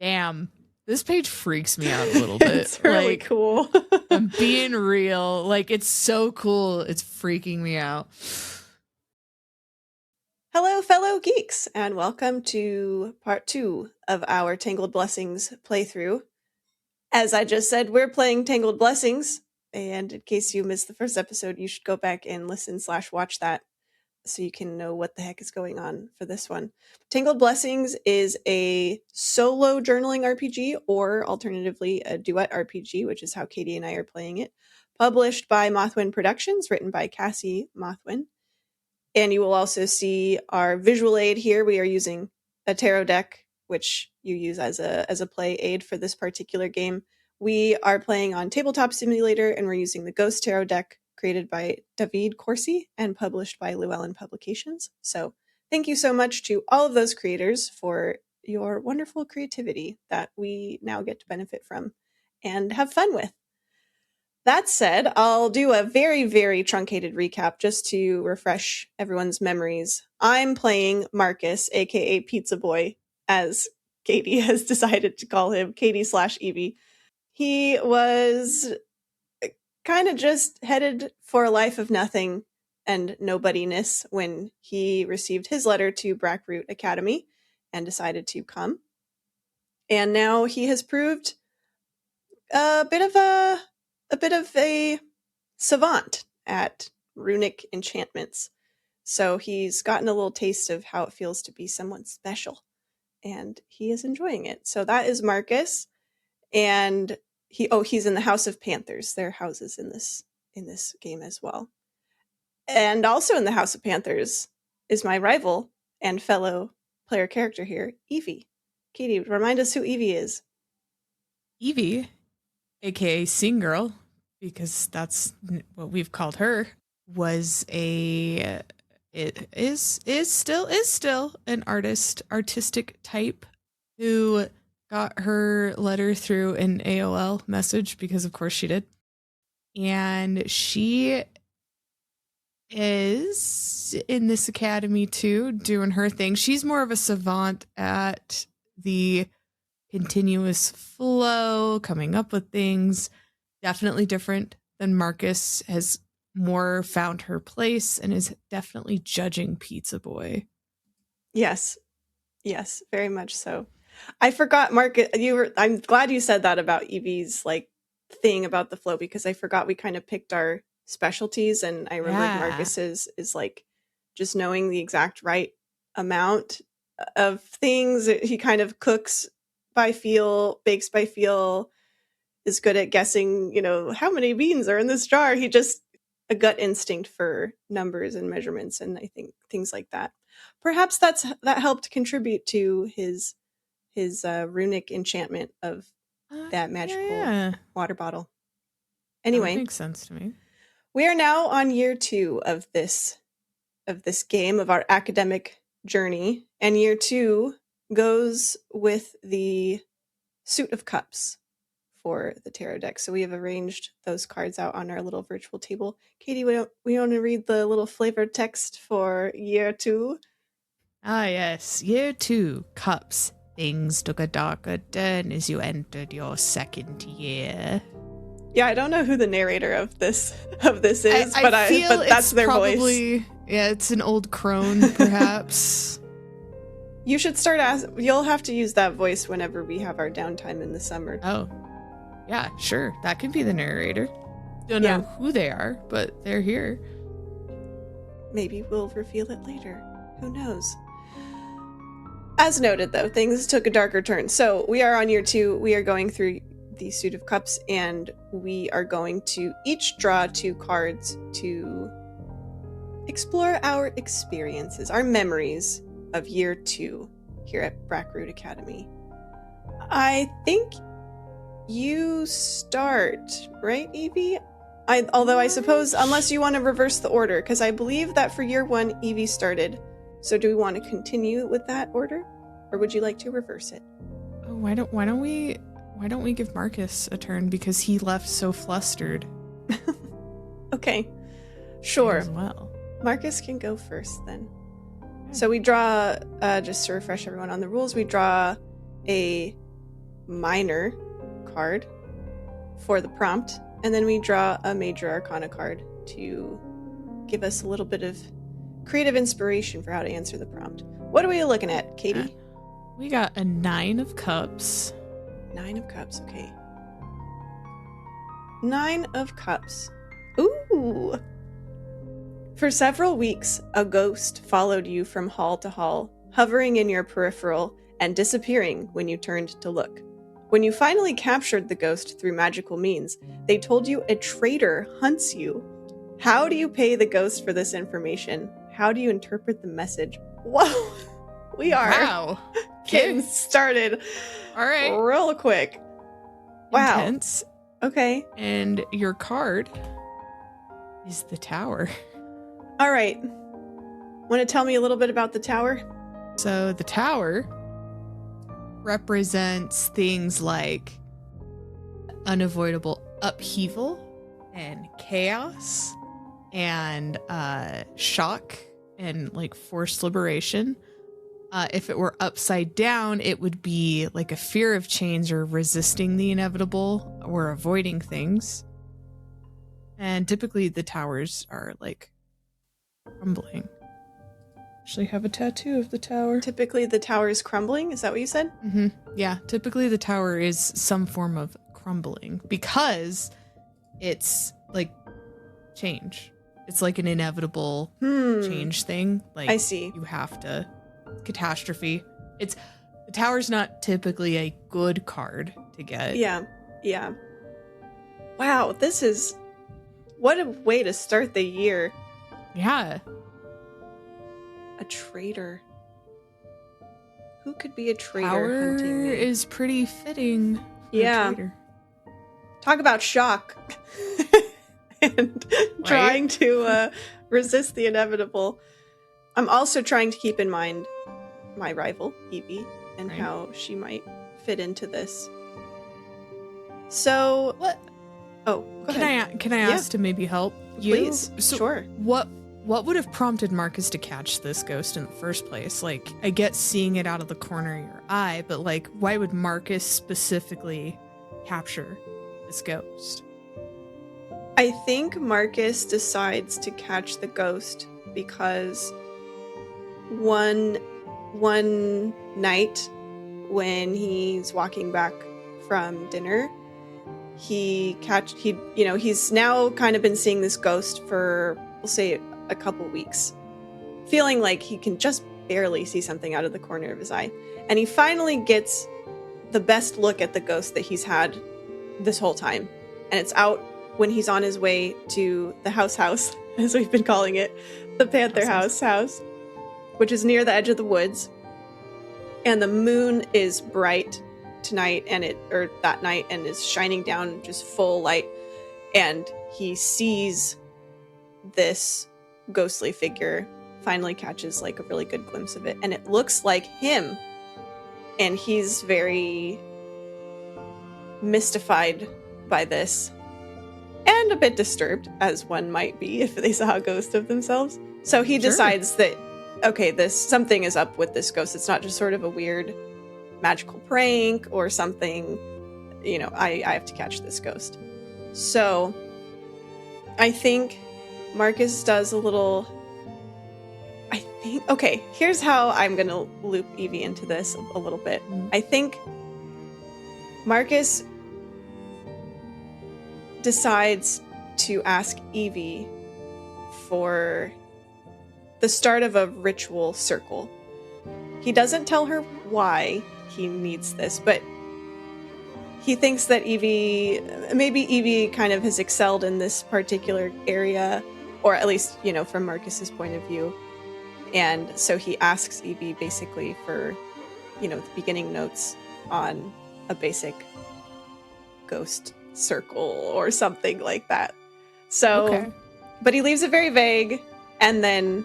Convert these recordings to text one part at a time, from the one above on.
Damn. This page freaks me out a little bit. It's really cool. I'm being real. Like, it's so cool. It's freaking me out. Hello, fellow geeks, and welcome to part 2 of our Tangled Blessings playthrough. As I just said, we're playing Tangled Blessings, and in case you missed the first episode, you should go back and listen/watch that so you can know what the heck is going on for this one. Tangled Blessings is a solo journaling RPG, or alternatively, a duet RPG, which is how Katie and I are playing it. Published by Mothwin Productions, written by Cassi Mothwin. And you will also see our visual aid here. We are using a tarot deck, which you use as a play aid for this particular game. We are playing on Tabletop Simulator, and we're using the Ghost Tarot deck, created by David Corsi and published by Llewellyn Publications. So thank you so much to all of those creators for your wonderful creativity that we now get to benefit from and have fun with. That said, I'll do a very, very truncated recap just to refresh everyone's memories. I'm playing Marcus, aka Pizza Boy, as Katie has decided to call him, Katie/Evie. He was kind of just headed for a life of nothing and nobodiness when he received his letter to Brackroot Academy and decided to come. And now he has proved a bit of a savant at runic enchantments. So he's gotten a little taste of how it feels to be someone special, and he is enjoying it. So that is Marcus, and he's in the House of Panthers. There are houses in this game as well. And also in the House of Panthers is my rival and fellow player character here, Evie. Katie, remind us who Evie is. Evie, aka Sing Girl, because that's what we've called her, was still an artistic type who got her letter through an AOL message, because of course she did. And she is in this academy too, doing her thing. She's more of a savant at the continuous flow, coming up with things. Definitely different than Marcus, has more found her place and is definitely judging Pizza Boy. Yes, very much so. I forgot, Marcus. I'm glad you said that about Evie's thing about the flow, because I forgot we kind of picked our specialties, and I remembered Marcus's is just knowing the exact right amount of things. He kind of cooks by feel, bakes by feel, is good at guessing, how many beans are in this jar. He just a gut instinct for numbers and measurements, and I think things like that. Perhaps that helped contribute to his runic enchantment of that magical water bottle. Anyway, that makes sense to me. We are now on year 2 of this game, of our academic journey, and year 2 goes with the suit of cups for the tarot deck. So we have arranged those cards out on our little virtual table. Katie, we want to read the little flavored text for year 2? Ah, yes. Year 2, cups. Things took a darker turn as you entered your second year. Yeah, I don't know who the narrator of this is, but that's their voice. Yeah, it's an old crone, perhaps. You should start you'll have to use that voice whenever we have our downtime in the summer. Oh, yeah, sure. That can be the narrator. Don't know who they are, but they're here. Maybe we'll reveal it later. Who knows? As noted, though, things took a darker turn. So we are on year 2. We are going through the suit of cups, and we are going to each draw 2 cards to explore our experiences, our memories of year 2 here at Brackroot Academy. I think you start, right, Evie? Although I suppose, unless you want to reverse the order, because I believe that for year 1, Evie started. So do we want to continue with that order, or would you like to reverse it? Oh, why don't we give Marcus a turn, because he left so flustered? Okay, sure. As well. Marcus can go first then. So we draw, just to refresh everyone on the rules, we draw a minor card for the prompt, and then we draw a major arcana card to give us a little bit of creative inspiration for how to answer the prompt. What are we looking at, Katie? We got a 9 of cups. 9 of cups, okay. 9 of cups. Ooh! For several weeks, a ghost followed you from hall to hall, hovering in your peripheral and disappearing when you turned to look. When you finally captured the ghost through magical means, they told you a traitor hunts you. How do you pay the ghost for this information? How do you interpret the message? Whoa! We are getting started. All right. Real quick. Wow. Intense. Okay. And your card is the tower. All right. Want to tell me a little bit about the tower? So the tower represents things like unavoidable upheaval and chaos and shock and like forced liberation. If it were upside down, it would be like a fear of change or resisting the inevitable or avoiding things. And typically the towers are like crumbling. Actually have a tattoo of the tower. Typically the tower is crumbling. Is that what you said? Mm-hmm. Yeah, typically the tower is some form of crumbling because it's like change. It's like an inevitable change thing. Like I see. You have to catastrophe. The tower's not typically a good card to get. Yeah. Wow, what a way to start the year. Yeah. A traitor. Who could be a traitor Tower hunting me? is pretty fitting. For Yeah. a traitor. Talk about shock. And trying to resist the inevitable. I'm also trying to keep in mind my rival, Evie, and how she might fit into this. So, What? Oh, go ahead. Can I ask to maybe help you? Please, sure. What would have prompted Marcus to catch this ghost in the first place? Like, I get seeing it out of the corner of your eye, but like, why would Marcus specifically capture this ghost? I think Marcus decides to catch the ghost because one night when he's walking back from dinner, he's now kind of been seeing this ghost for, we'll say, a couple weeks, feeling like he can just barely see something out of the corner of his eye. And he finally gets the best look at the ghost that he's had this whole time. And it's out when he's on his way to the house, as we've been calling it, the Panther house, which is near the edge of the woods. And the moon is bright tonight that night and is shining down just full light. And he sees this ghostly figure, finally catches like a really good glimpse of it. And it looks like him. And he's very mystified by this. And a bit disturbed, as one might be if they saw a ghost of themselves. So he decides that, okay, something is up with this ghost. It's not just sort of a weird magical prank or something. I have to catch this ghost. So I think Marcus does okay, here's how I'm going to loop Evie into this a little bit. I think Marcus decides to ask Evie for the start of a ritual circle. He doesn't tell her why he needs this, but he thinks that maybe Evie kind of has excelled in this particular area, or at least, from Marcus's point of view. And so he asks Evie basically for, the beginning notes on a basic ghost circle or something like that. So, But he leaves it very vague, and then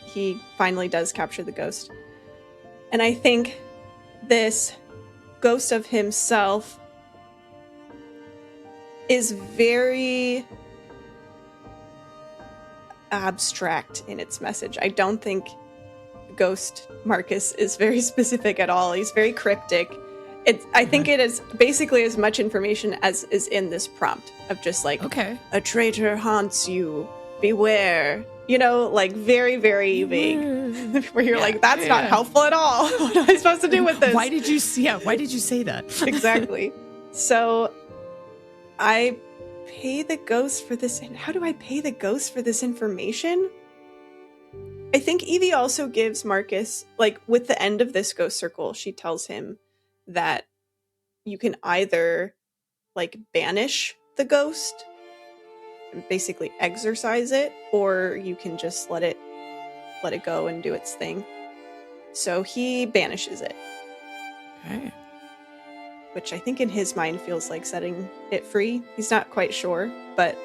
he finally does capture the ghost. And I think this ghost of himself is very abstract in its message. I don't think Ghost Marcus is very specific at all. He's very cryptic, I think it is basically as much information as is in this prompt of just like, Okay. a traitor haunts you, beware. You know, like very, very vague. Where you're like, that's not helpful at all. What am I supposed to do with this? Why did you say that? Exactly. So I pay the ghost for this. And how do I pay the ghost for this information? I think Evie also gives Marcus, like with the end of this ghost circle, she tells him that you can either like banish the ghost, basically exorcise it, or you can just let it go and do its thing. So he banishes it. Okay. Which I think in his mind feels like setting it free. He's not quite sure, but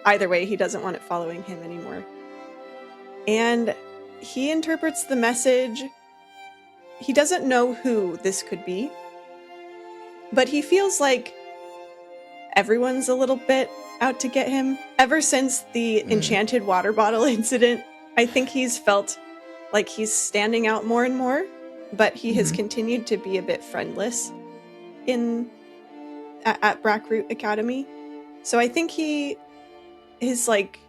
either way, he doesn't want it following him anymore. And he interprets the message. He doesn't know who this could be, but he feels like everyone's a little bit out to get him. Ever since the enchanted water bottle incident, I think he's felt like he's standing out more and more, but he has continued to be a bit friendless at Brackroot Academy. So I think his like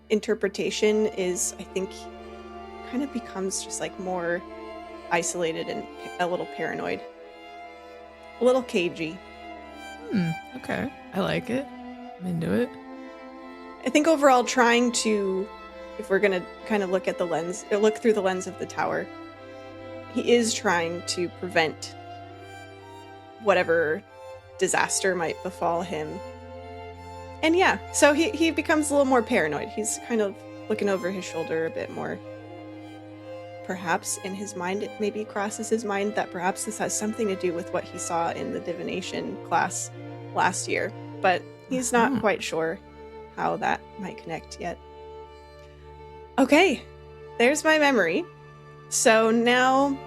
interpretation is, I think, kind of becomes just like more isolated and a little paranoid, a little cagey. Okay, I like it. I'm into it. I think overall, trying to, if we're gonna kind of look through the lens of the tower, he is trying to prevent whatever disaster might befall him. And yeah, so he becomes a little more paranoid. He's kind of looking over his shoulder a bit more. Perhaps in his mind, it maybe crosses his mind that perhaps this has something to do with what he saw in the divination class last year, but he's not quite sure how that might connect yet. Okay, there's my memory. So now,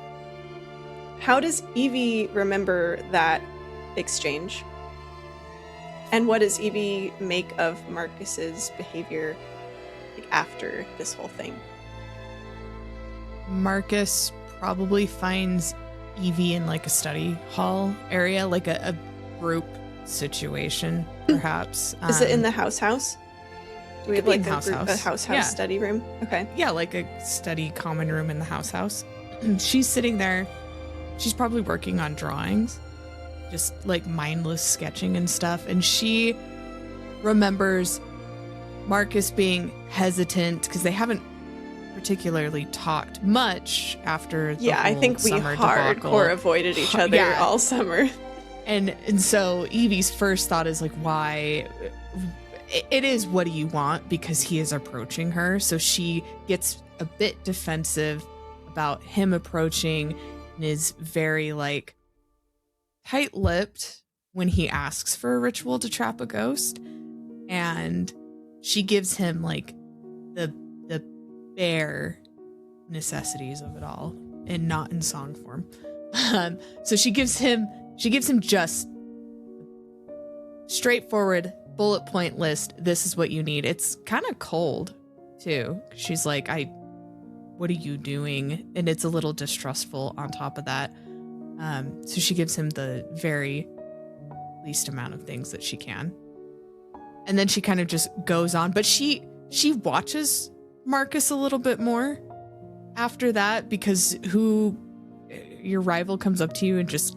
how does Evie remember that exchange? And what does Evie make of Marcus's behavior like, after this whole thing? Marcus probably finds Evie in like a study hall area, like a group situation, perhaps. Is it in the house? Do we have like a house study room? Okay. Yeah, like a study common room in the house. She's sitting there. She's probably working on drawings, just like mindless sketching and stuff. And she remembers Marcus being hesitant because they haven't particularly talked much after the I think we hardcore avoided each other all summer. And so Evie's first thought is like, why? It is, what do you want? Because he is approaching her. So she gets a bit defensive about him approaching and is very like tight-lipped when he asks for a ritual to trap a ghost. And she gives him like the bare necessities of it all and not in song form. So she gives him just straightforward bullet point list. This is what you need. It's kind of cold too. She's like, what are you doing? And it's a little distrustful on top of that. So she gives him the very least amount of things that she can. And then she kind of just goes on, but she watches Marcus a little bit more after that, because your rival comes up to you and just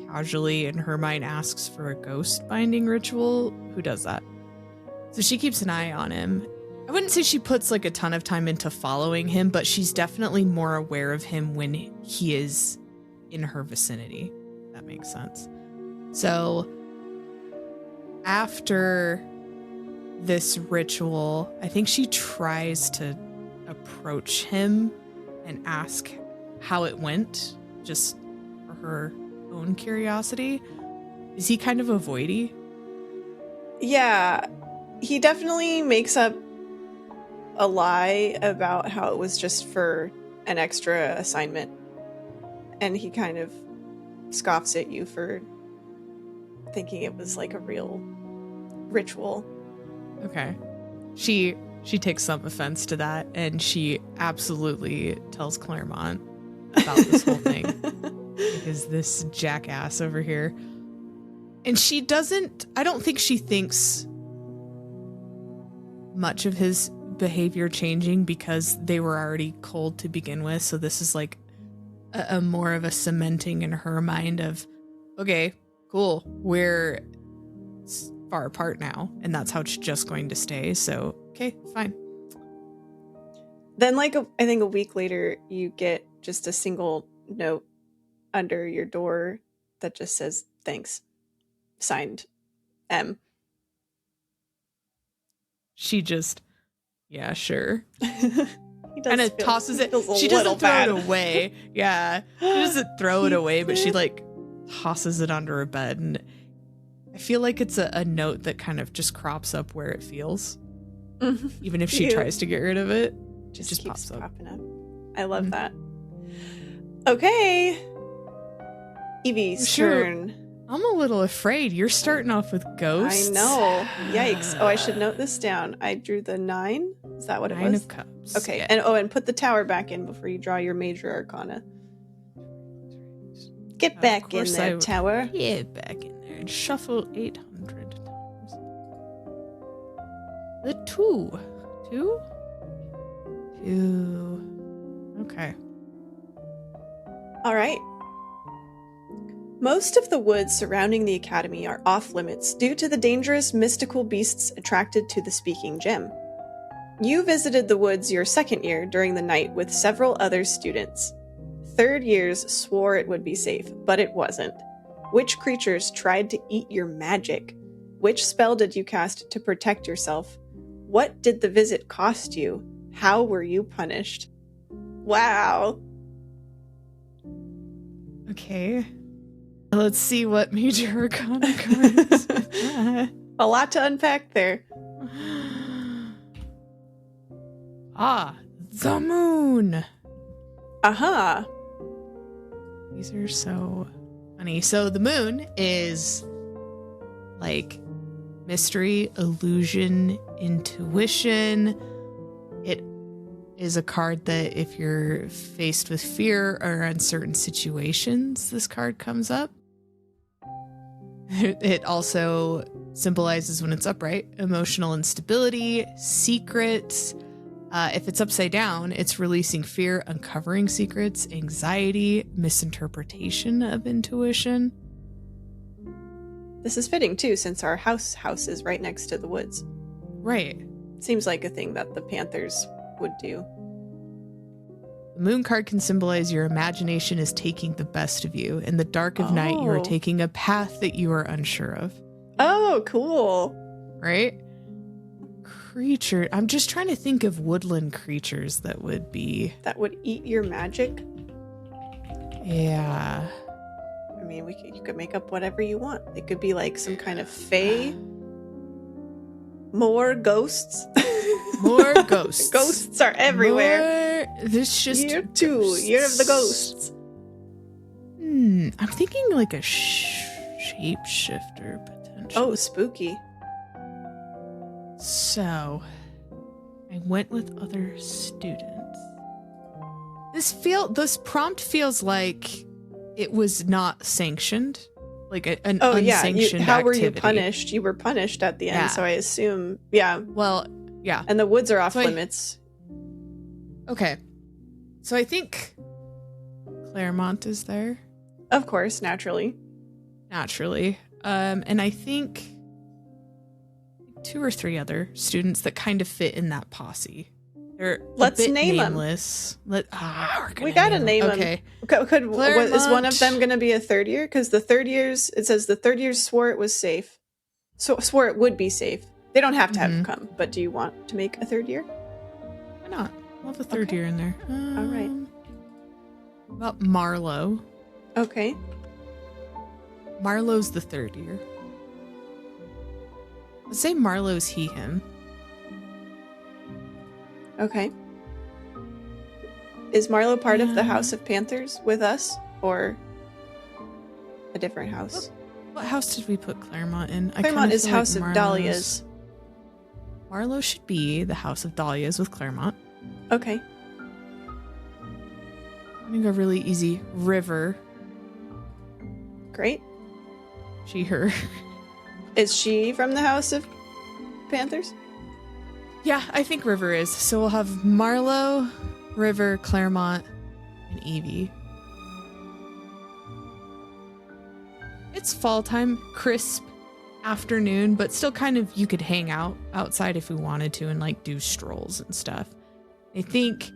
casually in her mind asks for a ghost binding ritual. Who does that? So she keeps an eye on him. I wouldn't say she puts like a ton of time into following him, but she's definitely more aware of him when he is in her vicinity. If that makes sense. So after this ritual, I think she tries to approach him and ask how it went, just for her own curiosity. Is he kind of avoidy? Yeah, he definitely makes up a lie about how it was just for an extra assignment, and he kind of scoffs at you for thinking it was like a real ritual. Okay. She takes some offense to that, and she absolutely tells Claremont about this whole thing. Is this jackass over here? And she doesn't, I don't think she thinks much of his behavior changing because they were already cold to begin with. So this is like a more of a cementing in her mind of, okay, cool, we're far apart now, and that's how it's just going to stay. So, okay, fine. Then, like, I think a week later, you get just a single note under your door that just says, thanks. Signed, M. She just, yeah, sure. He Kind of tosses it. She doesn't throw it away. Yeah. She doesn't throw it away, but she, like, tosses it under her bed. And I feel like it's a note that kind of just crops up where it feels. Even if she tries to get rid of it, it just keeps pops up. Popping up. I love that. Okay. Evie's turn. I'm a little afraid. You're starting off with ghosts. I know. Yikes. Oh, I should note this down. I drew the 9. Is that what it was? 9 of Cups. Okay. Yeah. And put the tower back in before you draw your major arcana. Get back in there, tower. Yeah, back in there and shuffle 800 times. The 2. 2? 2. Okay. All right. Most of the woods surrounding the academy are off limits due to the dangerous mystical beasts attracted to the speaking gem. You visited the woods your second year during the night with several other students. Third years swore it would be safe, but it wasn't. Which creatures tried to eat your magic? Which spell did you cast to protect yourself? What did the visit cost you? How were you punished? Wow. Okay. Let's see what major arcana cards. A lot to unpack there. The moon. Aha. These are so funny. So the moon is like mystery, illusion, intuition. It is a card that if you're faced with fear or uncertain situations, this card comes up. It also symbolizes, when it's upright, emotional instability, secrets. If it's upside down, it's releasing fear, uncovering secrets, anxiety, misinterpretation of intuition. This is fitting too, since our house is right next to the woods. Right. Seems like a thing that the Panthers would do. The moon card can symbolize your imagination is taking the best of you. In the dark of night, you are taking a path that you are unsure of. Oh, cool. Right? Creature. I'm just trying to think of woodland creatures that would be... That would eat your magic? Yeah. I mean, you could make up whatever you want. It could be like some kind of fae. More ghosts. More ghosts. Ghosts are everywhere. This just year 2, year of the ghosts. I'm thinking like a shapeshifter potentially. Oh, spooky. So, I went with other students. This prompt feels like it was not sanctioned. Like an unsanctioned how were activity. You punished? You were punished at the end, Yeah. so I assume, yeah. Well, yeah. And the woods are off limits. Okay. So I think Claremont is there. Of course, naturally. And I think 2 or 3 other students that kind of fit in that posse. They're Let's a bit name nameless. We gotta name them. Okay. Is one of them gonna be a third year? Because the third years, it says the third years swore it was safe. So swore it would be safe. They don't have to have come, but do you want to make a third year? Why not? We'll have a third year in there. All right. About Marlowe. Okay. Marlowe's the third year. Let's say Marlowe's he, him. Okay. Is Marlowe part of the House of Panthers with us, or a different house? What house did we put Claremont in? Claremont is House of Dahlias. Marlowe should be the House of Dahlias with Claremont. Okay. I'm gonna go really easy. River. Great. She, her. Is she from the House of Panthers? Yeah, I think River is. So we'll have Marlo, River, Claremont, and Evie. It's fall time, crisp afternoon, but still kind of, you could hang out outside if we wanted to and like do strolls and stuff. I think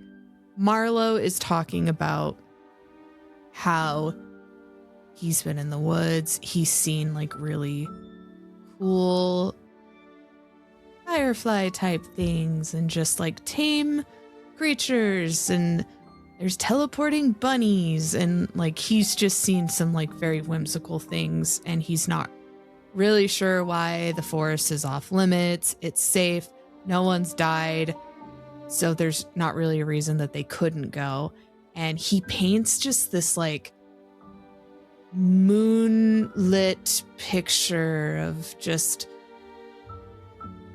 Marlo is talking about how he's been in the woods. He's seen like really cool firefly type things and just like tame creatures, and there's teleporting bunnies, and like he's just seen some like very whimsical things, and he's not really sure why the forest is off limits. It's safe. No one's died. So there's not really a reason that they couldn't go. And he paints just this like moonlit picture of just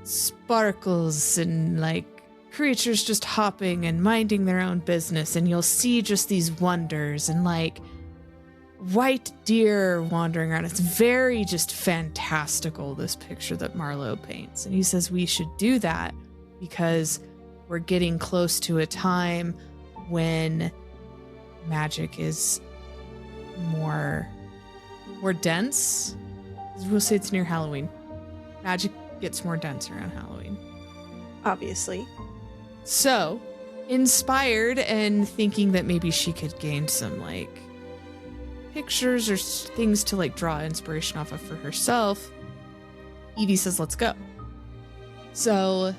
sparkles and like creatures just hopping and minding their own business. And you'll see just these wonders and like white deer wandering around. It's very just fantastical, this picture that Marlo paints. And he says we should do that because we're getting close to a time when magic is more dense. We'll say it's near Halloween. Magic gets more dense around Halloween. Obviously. So, inspired and thinking that maybe she could gain some like pictures or things to like draw inspiration off of for herself, Evie says, let's go. So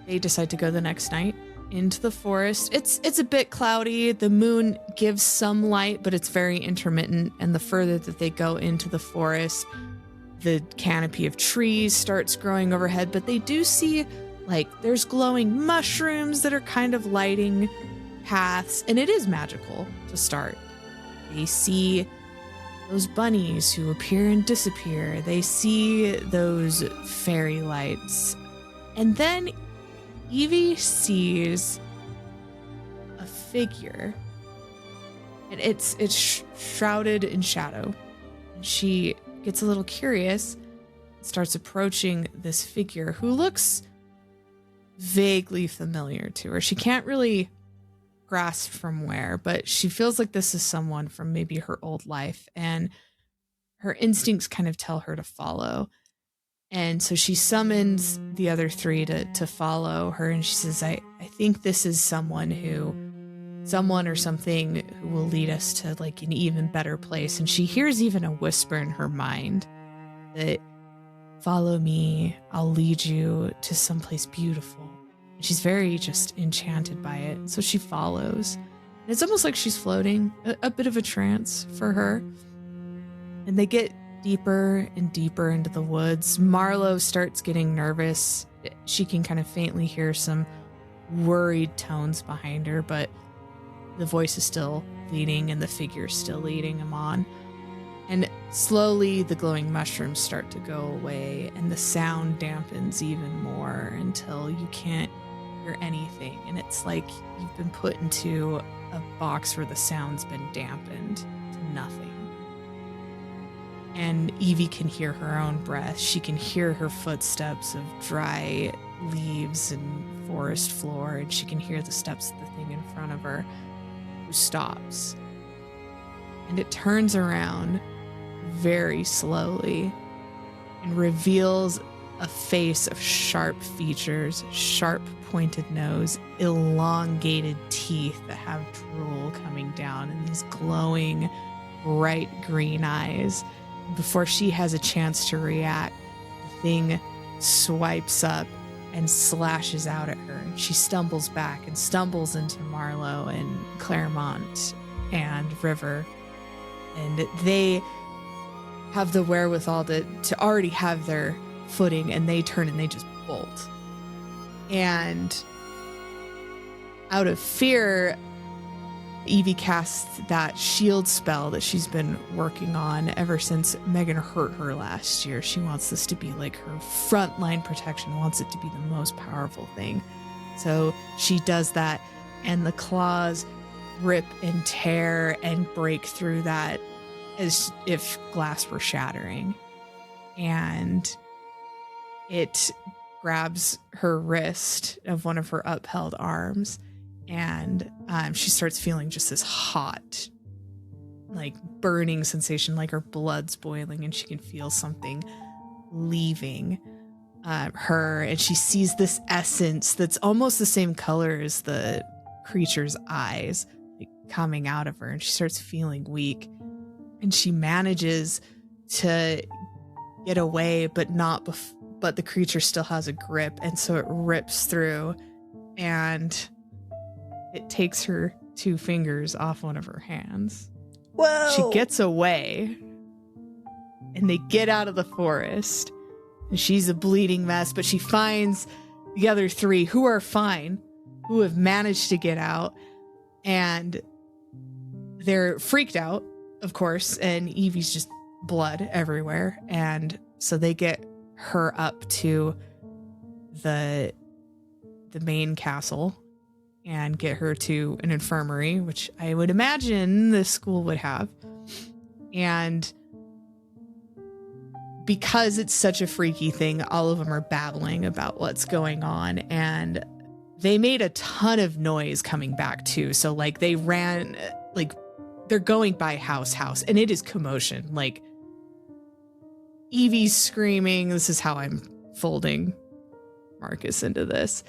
they decide to go the next night into the forest. It's a bit cloudy. The moon gives some light, but it's very intermittent. And the further that they go into the forest, the canopy of trees starts growing overhead, but they do see like there's glowing mushrooms that are kind of lighting paths, and it is magical to start. They see those bunnies who appear and disappear. They see those fairy lights. And then Evie sees a figure, and it's shrouded in shadow. And she gets a little curious and starts approaching this figure who looks vaguely familiar to her. She can't really grasp from where, but she feels like this is someone from maybe her old life, and her instincts kind of tell her to follow. And so she summons the other three to follow her, and she says, I think this is someone or something who will lead us to like an even better place. And she hears even a whisper in her mind that, follow me, I'll lead you to someplace beautiful. And she's very just enchanted by it. So she follows. And it's almost like she's floating, a bit of a trance for her. And they get deeper and deeper into the woods. Marlo starts getting nervous. She can kind of faintly hear some worried tones behind her, but the voice is still leading and the figure's still leading him on. And slowly the glowing mushrooms start to go away and the sound dampens even more until you can't hear anything. And it's like you've been put into a box where the sound's been dampened to nothing. And Evie can hear her own breath. She can hear her footsteps of dry leaves and forest floor, and she can hear the steps of the thing in front of her, who stops. And it turns around very slowly and reveals a face of sharp features, sharp pointed nose, elongated teeth that have drool coming down, and these glowing bright green eyes. Before she has a chance to react, the thing swipes up and slashes out at her. She stumbles back and stumbles into Marlo and Claremont and River. And they have the wherewithal to already have their footing, and they turn and they just bolt. And out of fear, Evie casts that shield spell that she's been working on ever since Megan hurt her last year. She wants this to be like her frontline protection, wants it to be the most powerful thing. So she does that, and the claws rip and tear and break through that as if glass were shattering. And it grabs her wrist of one of her upheld arms, and she starts feeling just this hot, like burning sensation, like her blood's boiling, and she can feel something leaving her, and she sees this essence that's almost the same color as the creature's eyes, like coming out of her, and she starts feeling weak, and she manages to get away, but but the creature still has a grip, and so it rips through, and it takes her 2 fingers off one of her hands. Whoa! She gets away, and they get out of the forest, and she's a bleeding mess, but she finds the other 3 who are fine, who have managed to get out, and they're freaked out, of course, and Evie's just blood everywhere, and so they get her up to the main castle and get her to an infirmary, which I would imagine the school would have. And because it's such a freaky thing, all of them are babbling about what's going on, and they made a ton of noise coming back too. So like they ran, like they're going by house, and it is commotion. Like Evie's screaming. This is how I'm folding Marcus into this.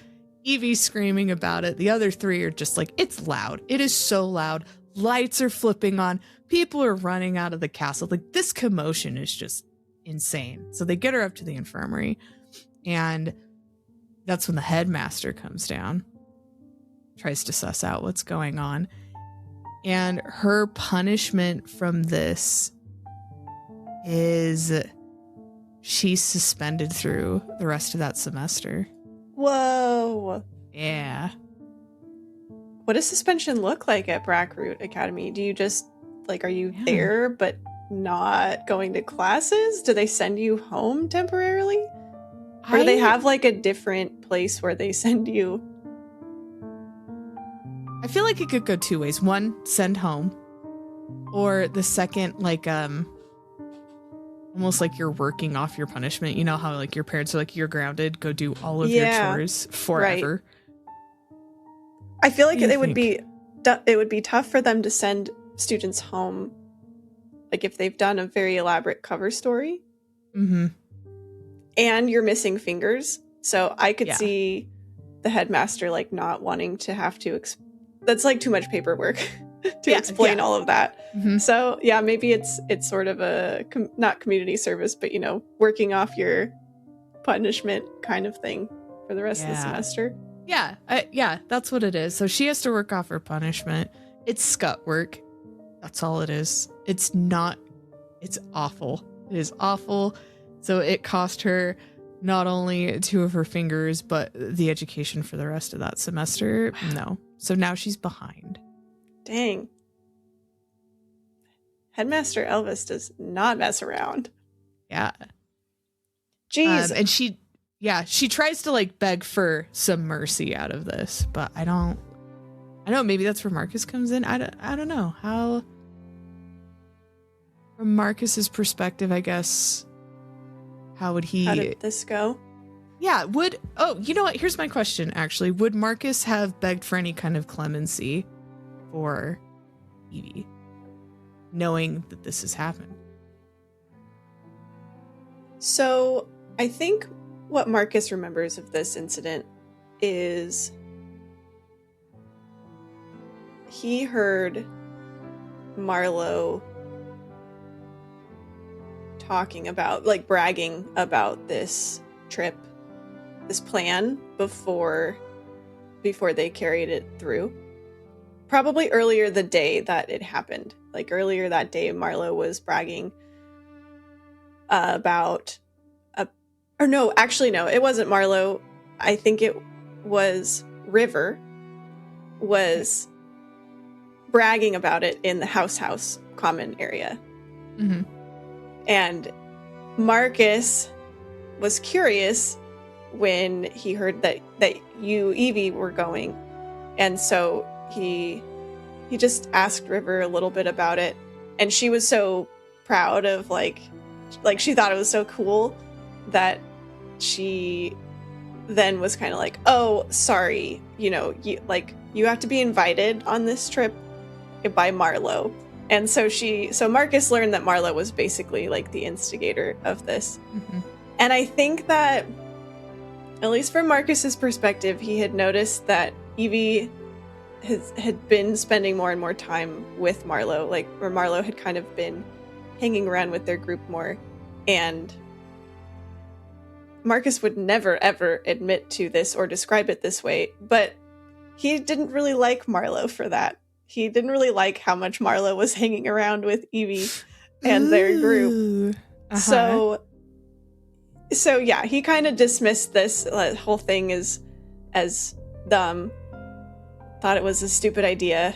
Evie's screaming about it. The other 3 are just like, it's loud. It is so loud. Lights are flipping on. People are running out of the castle. Like this commotion is just insane. So they get her up to the infirmary, and that's when the headmaster comes down, tries to suss out what's going on. And her punishment from this is she's suspended through the rest of that semester. Whoa. Yeah. What does suspension look like at Brackroot Academy? Do you just, like, are you there but not going to classes? Do they send you home temporarily? Or do they have, like, a different place where they send you? I feel like it could go 2 ways. One, send home. Or the second, like, almost like you're working off your punishment. You know how like your parents are like, you're grounded, go do all of your chores forever. Right. I feel like it would be tough for them to send students home, like if they've done a very elaborate cover story. Mm-hmm. And you're missing fingers. So I could see the headmaster like not wanting to have to that's like too much paperwork to explain all of that. Mm-hmm. So yeah, maybe it's sort of a not community service, but you know, working off your punishment kind of thing for the rest of the semester. Yeah, that's what it is. So she has to work off her punishment. It's scut work. That's all it is. It's awful. It is awful. So it cost her not only 2 of her fingers, but the education for the rest of that semester. Wow. No. So now she's behind. Dang. Headmaster Elvis does not mess around. Yeah. Jeez. And she tries to like beg for some mercy out of this, but I don't know, maybe that's where Marcus comes in. I don't know how, from Marcus's perspective, I guess, how did this go? Yeah, you know what? Here's my question, actually. Would Marcus have begged for any kind of clemency for Evie, knowing that this has happened? So I think what Marcus remembers of this incident is he heard Marlo talking about, like, bragging about this trip, this plan before they carried it through. Probably earlier the day that it happened. Like earlier that day, Marlo was bragging about no, it wasn't Marlo. I think it was River was bragging about it in the house common area. Mm-hmm. And Marcus was curious when he heard that you, Evie, were going. And so he just asked River a little bit about it. And she was so proud of like she thought it was so cool that she then was kind of like, oh, sorry, you know, you have to be invited on this trip by Marlowe. And so Marcus learned that Marlowe was basically like the instigator of this. Mhm. And I think that, at least from Marcus's perspective, he had noticed that Evie had been spending more and more time with Marlowe, like where Marlowe had kind of been hanging around with their group more. And Marcus would never ever admit to this or describe it this way, but he didn't really like Marlowe for that. He didn't really like how much Marlowe was hanging around with Evie and their group. Ooh. So yeah, he kind of dismissed this whole thing as dumb, thought it was a stupid idea,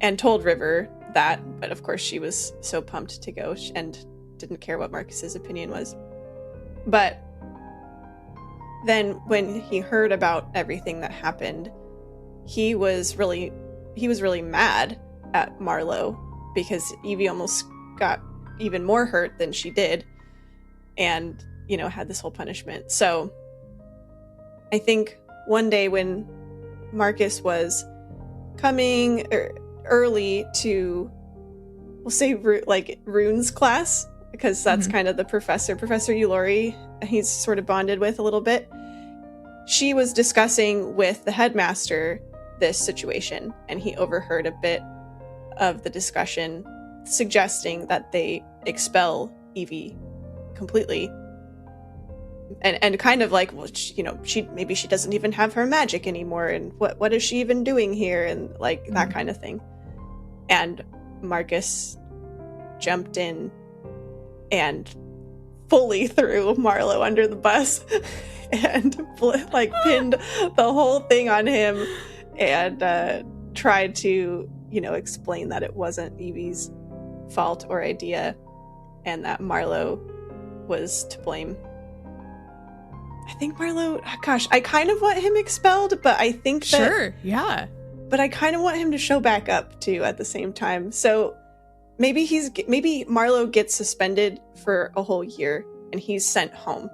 and told River that, but of course she was so pumped to go and didn't care what Marcus's opinion was. But then when he heard about everything that happened, he was really mad at Marlowe because Evie almost got even more hurt than she did, and, you know, had this whole punishment. So I think one day when Marcus was coming early to, we'll say, like Rune's class, because that's kind of the Professor Ulori he's sort of bonded with a little bit. She was discussing with the headmaster this situation, and he overheard a bit of the discussion, suggesting that they expel Evie completely. And kind of like, well, maybe she doesn't even have her magic anymore, and what is she even doing here, and like that kind of thing. And Marcus jumped in and fully threw Marlowe under the bus and like pinned the whole thing on him, and tried to, explain that it wasn't Evie's fault or idea, and that Marlowe was to blame. I think Marlowe, gosh, I kind of want him expelled, but I think that... Sure, yeah. But I kind of want him to show back up, too, at the same time. So maybe Marlowe gets suspended for a whole year, and he's sent home.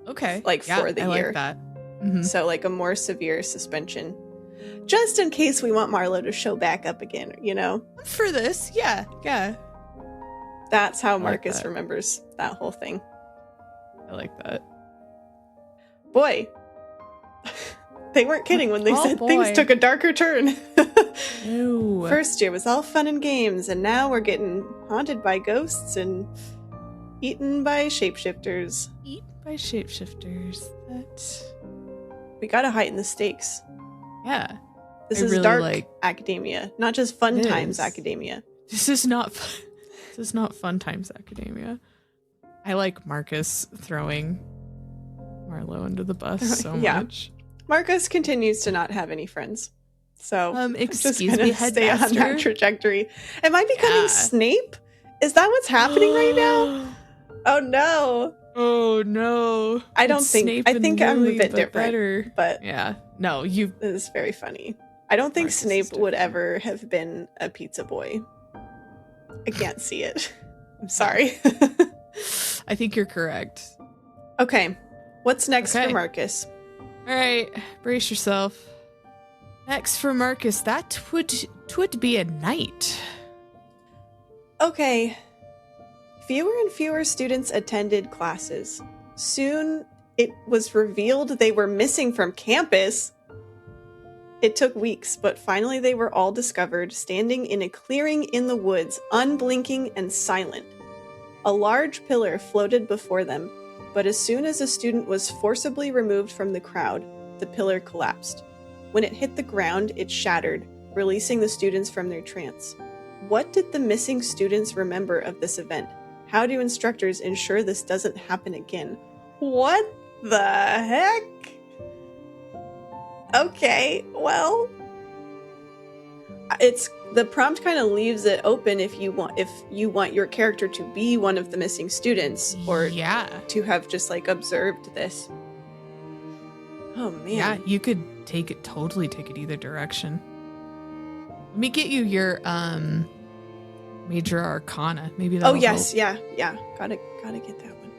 Okay. Like, for the I year. like that. Mm-hmm. So, like, a more severe suspension. Just in case we want Marlowe to show back up again, For this, yeah. That's how like Marcus that. remembers that whole thing. I like that. Boy, they weren't kidding when they said things took a darker turn. Ew. First year was all fun and games, and now we're getting haunted by ghosts and eaten by shapeshifters. Eaten by shapeshifters. We gotta heighten the stakes. Yeah. This I is really dark academia, not just fun times academia. This is not fun times academia. I like Marcus throwing Marlowe under the bus so much. Marcus continues to not have any friends. So excuse just me, stay on headmaster? that trajectory. Am I becoming Snape? Is that what's happening right now? Oh no. Oh no. I don't think Snape I think I'm a Lily, bit but different. Better. But yeah. No, you this is very funny. I don't think Marcus Snape would ever have been a pizza boy. I can't see it. I'm sorry. I think you're correct. Okay. What's next for Marcus? All right, brace yourself. Next for Marcus, that would be a night. Okay. Fewer and fewer students attended classes. Soon it was revealed they were missing from campus. It took weeks, but finally they were all discovered standing in a clearing in the woods, unblinking and silent. A large pillar floated before them, but as soon as a student was forcibly removed from the crowd, the pillar collapsed. When it hit the ground, it shattered, releasing the students from their trance. What did the missing students remember of this event? How do instructors ensure this doesn't happen again? What the heck? Okay, well, the prompt kind of leaves it open if you want your character to be one of the missing students, or to have just like observed this. Oh man. Yeah, you could totally take it either direction. Let me get you your Major Arcana. Maybe that'll Oh yes, help. yeah. Gotta get that one.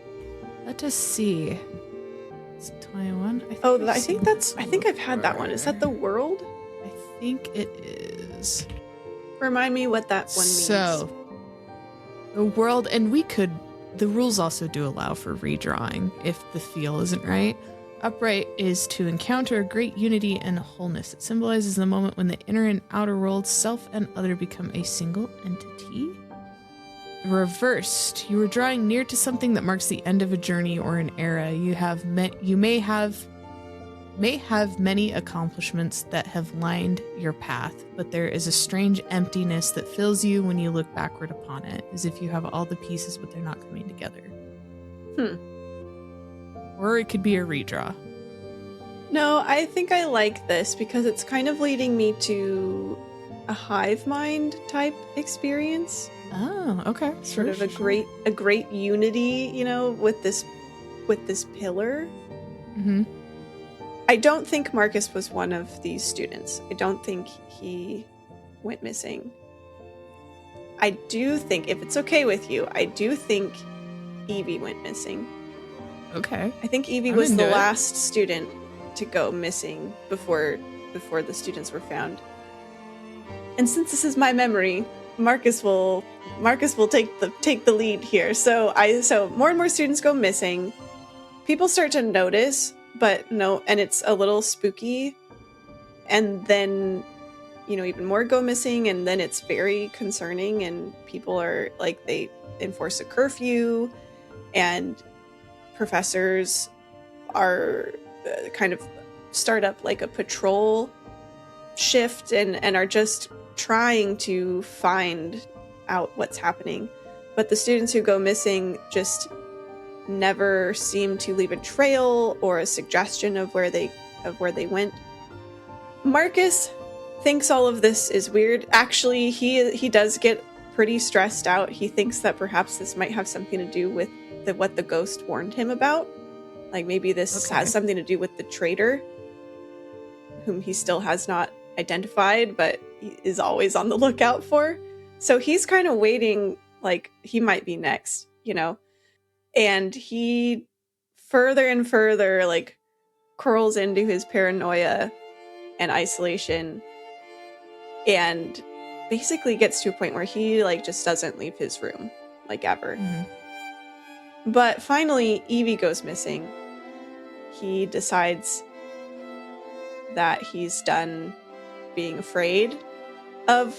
Let us see. It's 21. I think I've had that one. Is that the world? I think it is. Remind me what that one means. So, the world, and the rules also do allow for redrawing if the feel isn't right. Upright is to encounter great unity and wholeness. It symbolizes the moment when the inner and outer world, self and other, become a single entity. Reversed, you are drawing near to something that marks the end of a journey or an era. You may have many accomplishments that have lined your path, but there is a strange emptiness that fills you when you look backward upon it, as if you have all the pieces but they're not coming together. Or it could be a redraw. No, I think I like this because it's kind of leading me to a hive mind type experience. Oh, okay. Sort of a great unity, with this pillar. Mm-hmm. I don't think Marcus was one of these students. I don't think he went missing. I do think, if it's okay with you, I do think Evie went missing. Okay. I think Evie was the last student to go missing before the students were found. And since this is my memory, Marcus will take the lead here. So more and more students go missing. People start to notice, but no, and it's a little spooky. And then, even more go missing, and then it's very concerning, and people are like, they enforce a curfew, and professors are kind of start up like a patrol shift and are just trying to find out what's happening. But the students who go missing just never seem to leave a trail or a suggestion of where they went. Marcus thinks all of this is weird. Actually, he does get pretty stressed out. He thinks that perhaps this might have something to do with what the ghost warned him about. Like maybe this has something to do with the traitor, whom he still has not identified, but he is always on the lookout for. So he's kind of waiting, like he might be next, and he further and further like curls into his paranoia and isolation, and basically gets to a point where he like just doesn't leave his room like ever. Mm-hmm. But finally Evie goes missing. He decides that he's done being afraid of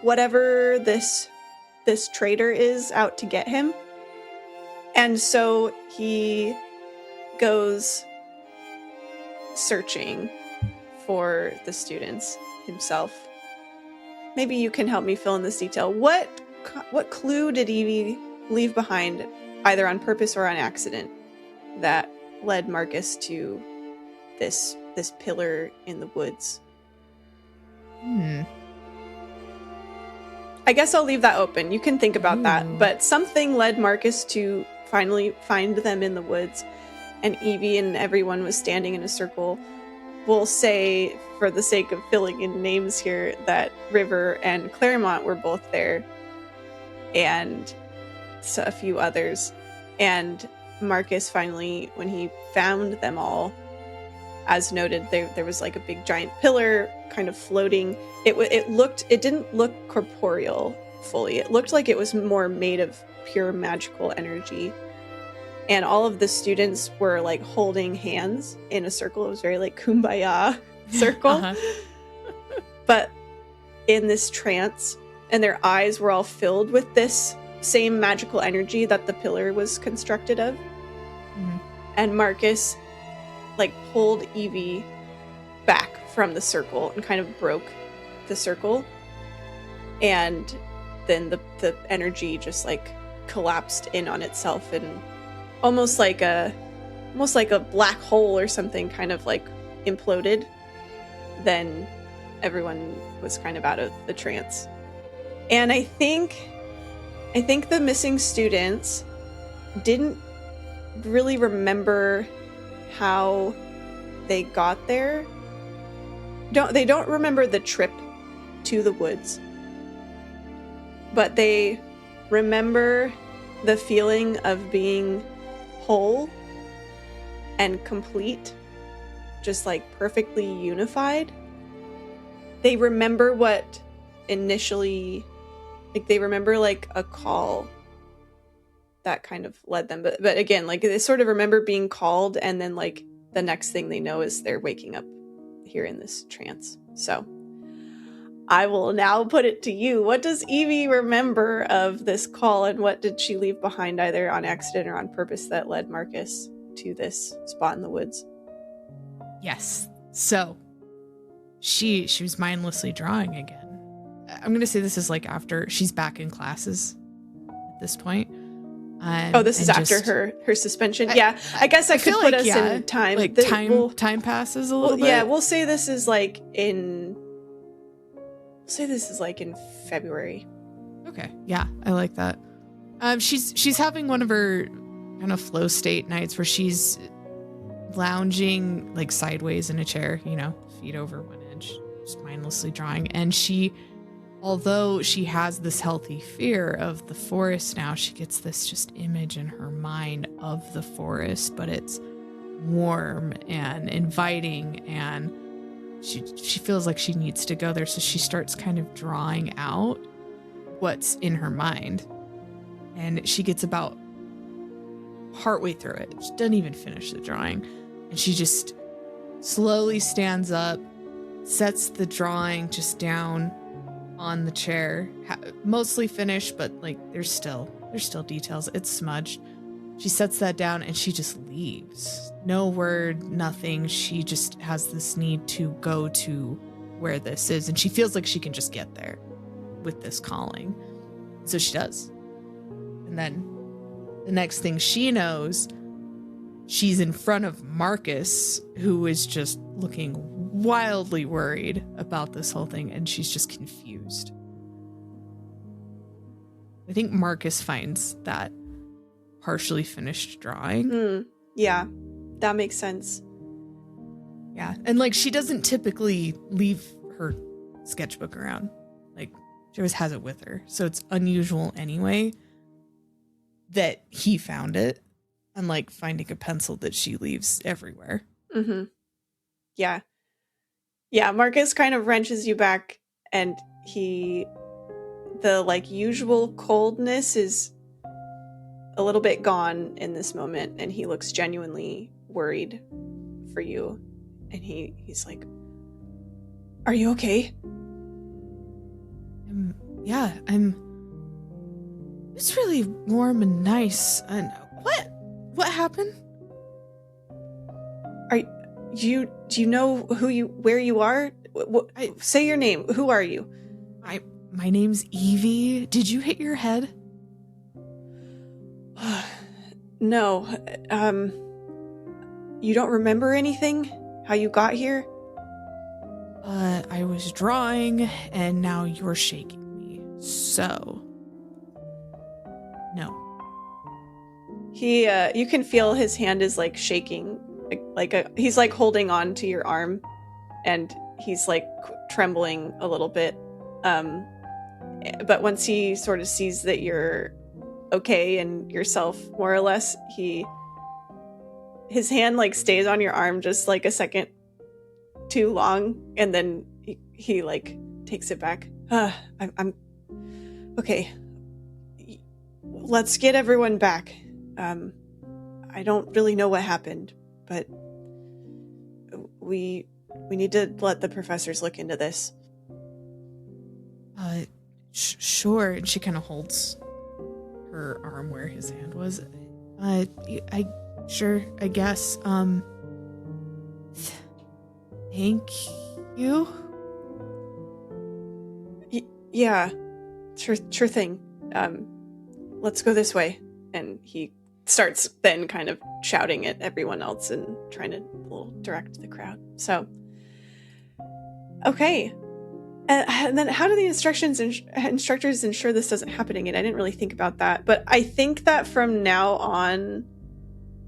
whatever this traitor is out to get him. And so he goes searching for the students himself. Maybe you can help me fill in this detail. What clue did Evie leave behind, either on purpose or on accident, that led Marcus to this pillar in the woods? I guess I'll leave that open. You can think about that. But something led Marcus to finally find them in the woods, and Evie and everyone was standing in a circle. We'll say, for the sake of filling in names here, that River and Claremont were both there, and so a few others. And Marcus finally, when he found them all, as noted, there was like a big giant pillar kind of floating. It didn't look corporeal fully. It looked like it was more made of pure magical energy. And all of the students were like holding hands in a circle. It was very like kumbaya circle. Uh-huh. But in this trance, and their eyes were all filled with this same magical energy that the pillar was constructed of. Mm-hmm. And Marcus like pulled Evie back from the circle and kind of broke the circle. And then the energy just like collapsed in on itself, and almost like a black hole or something kind of like imploded. Then everyone was kind of out of the trance. And I think the missing students didn't really remember how they got there. They don't remember the trip to the woods. but they remember the feeling of being whole and complete, just like perfectly unified. They remember what initially, like they remember like a call that kind of led them. But again, like they sort of remember being called, and then like the next thing they know is they're waking up here in this trance. So I will now put it to you. What does Evie remember of this call, and what did she leave behind either on accident or on purpose that led Marcus to this spot in the woods? Yes. So she was mindlessly drawing again. I'm going to say this is like after she's back in classes at this point. This is after her suspension. I guess I could feel put like, us in time. Like time passes a little bit. Yeah, we'll say this is like in February. Okay. Yeah, I like that. She's having one of her kind of flow state nights where she's lounging like sideways in a chair, feet over one edge, just mindlessly drawing. And although she has this healthy fear of the forest now, she gets this just image in her mind of the forest, but it's warm and inviting, and she feels like she needs to go there. So she starts kind of drawing out what's in her mind. And she gets about partway through it. She doesn't even finish the drawing. And she just slowly stands up, sets the drawing just down on the chair, mostly finished, but like there's still details. It's smudged. She sets that down and she just leaves. No word, nothing. She just has this need to go to where this is, and she feels like she can just get there with this calling. So she does. And then the next thing she knows, she's in front of Marcus, who is just looking wildly worried about this whole thing, and she's just confused. I think Marcus finds that partially finished drawing. Yeah, that makes sense. Yeah, and like she doesn't typically leave her sketchbook around. Like she always has it with her, so it's unusual anyway that he found it, unlike finding a pencil that she leaves everywhere. Mm-hmm. Yeah, Marcus kind of wrenches you back, and the like usual coldness is a little bit gone in this moment, and he looks genuinely worried for you, and he's like, "Are you okay?" I'm it's really warm and nice. And what happened? Do you know where you are? Say your name. Who are you? My name's Evie. Did you hit your head? No. You don't remember anything? How you got here? I was drawing, and now you're shaking me. So, no. You can feel his hand is like shaking, he's like holding on to your arm, and he's like trembling a little bit. But once he sort of sees that you're okay and yourself more or less, his hand like stays on your arm just like a second too long, and then he like takes it back. I'm okay. Let's get everyone back. I don't really know what happened, but we need to let the professors look into this. Sure. And she kind of holds her arm where his hand was. I guess. Thank you. Yeah, sure thing. Let's go this way. And he starts then kind of shouting at everyone else and trying to direct the crowd. So, okay. And then how do the instructors ensure this doesn't happen again? I didn't really think about that. But I think that from now on,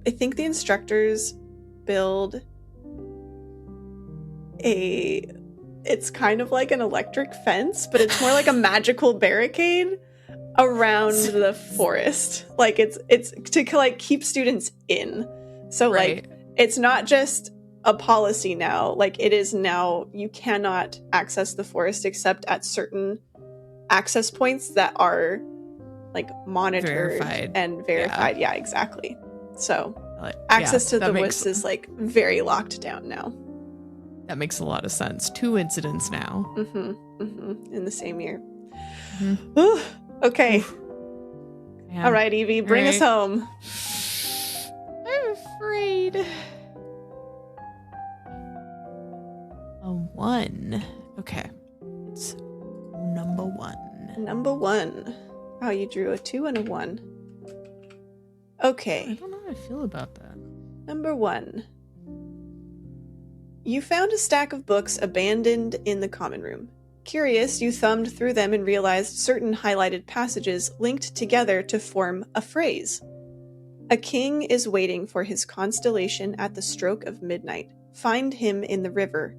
I think the instructors build it's kind of like an electric fence, but it's more like a magical barricade around the forest. Like it's to like keep students in. So Right. like it's not just a policy now. Like it is now you cannot access the forest except at certain access points that are like monitored Verified. and verified. Yeah, exactly. So Like, access to that the makes- woods is like very locked down now. That makes a lot of sense. 2 incidents now. In the same year. Mhm. Okay. Man. All right, Evie, bring us home. I'm afraid. A 1. Okay. It's number 1. Number 1. Oh, you drew a 2 and a 1. I Okay. don't know how I feel about that. Number 1. You found a stack of books abandoned in the common room. Curious, you thumbed through them and realized certain highlighted passages linked together to form a phrase. A king is waiting for his constellation at the stroke of midnight. Find him in the river.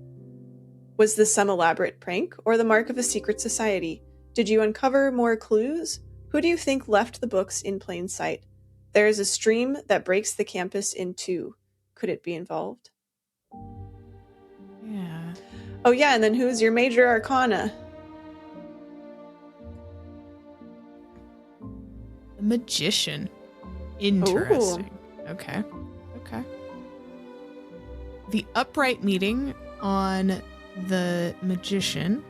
Was this some elaborate prank or the mark of a secret society? Did you uncover more clues? Who do you think left the books in plain sight? There is a stream that breaks the campus in 2. Could it be involved? Yeah. Oh yeah, and then who's your major arcana? The magician. Interesting. Okay. The upright meeting on the magician.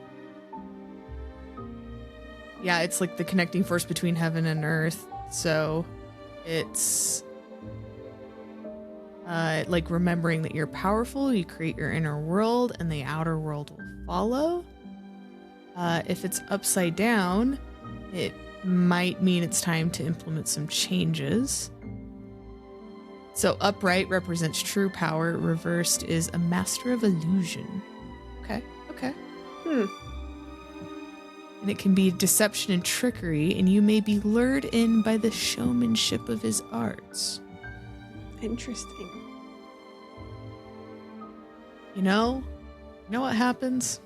Yeah, it's like the connecting force between heaven and earth. So it's like remembering that you're powerful, you create your inner world, and the outer world will follow. If it's upside down, it might mean it's time to implement some changes. So upright represents true power, reversed is a master of illusion. Okay. And it can be deception and trickery, and you may be lured in by the showmanship of his arts. Interesting. You know what happens?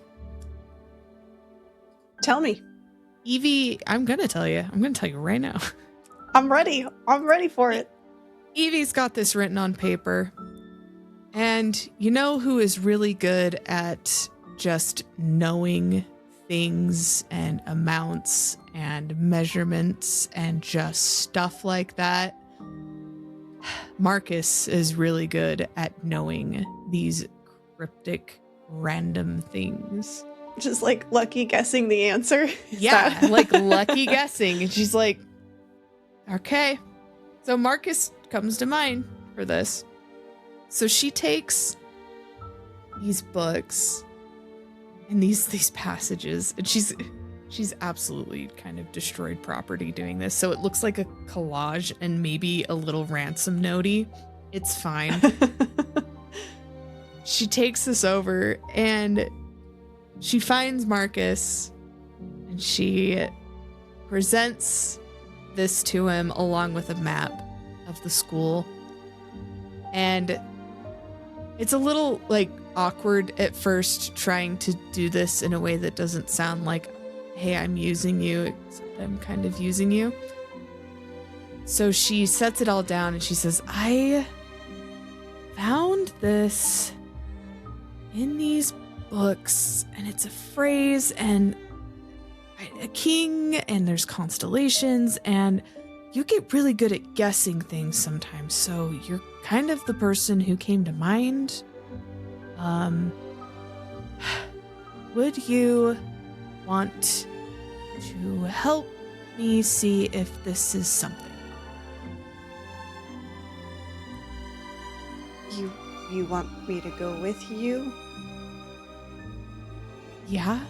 Tell me. Evie, I'm gonna tell you right now. I'm ready. I'm ready for it. Evie's got this written on paper. And you know who is really good at just knowing things and amounts and measurements and just stuff like that? Marcus is really good at knowing these cryptic random things. Just like lucky guessing the answer. Yeah, like lucky guessing. And she's like, okay. So Marcus comes to mind for this. So she takes these books and these passages, and she's absolutely kind of destroyed property doing this. So it looks like a collage and maybe a little ransom notey. It's fine. She takes this over and she finds Marcus and she presents this to him along with a map of the school. And it's a little like awkward at first trying to do this in a way that doesn't sound like, hey, I'm using you, except I'm kind of using you. So she sets it all down and she says, I found this in these books, and it's a phrase and a king, and there's constellations, and you get really good at guessing things sometimes, so you're kind of the person who came to mind. Would you want to help me see if this is something? You want me to go with you? Yeah?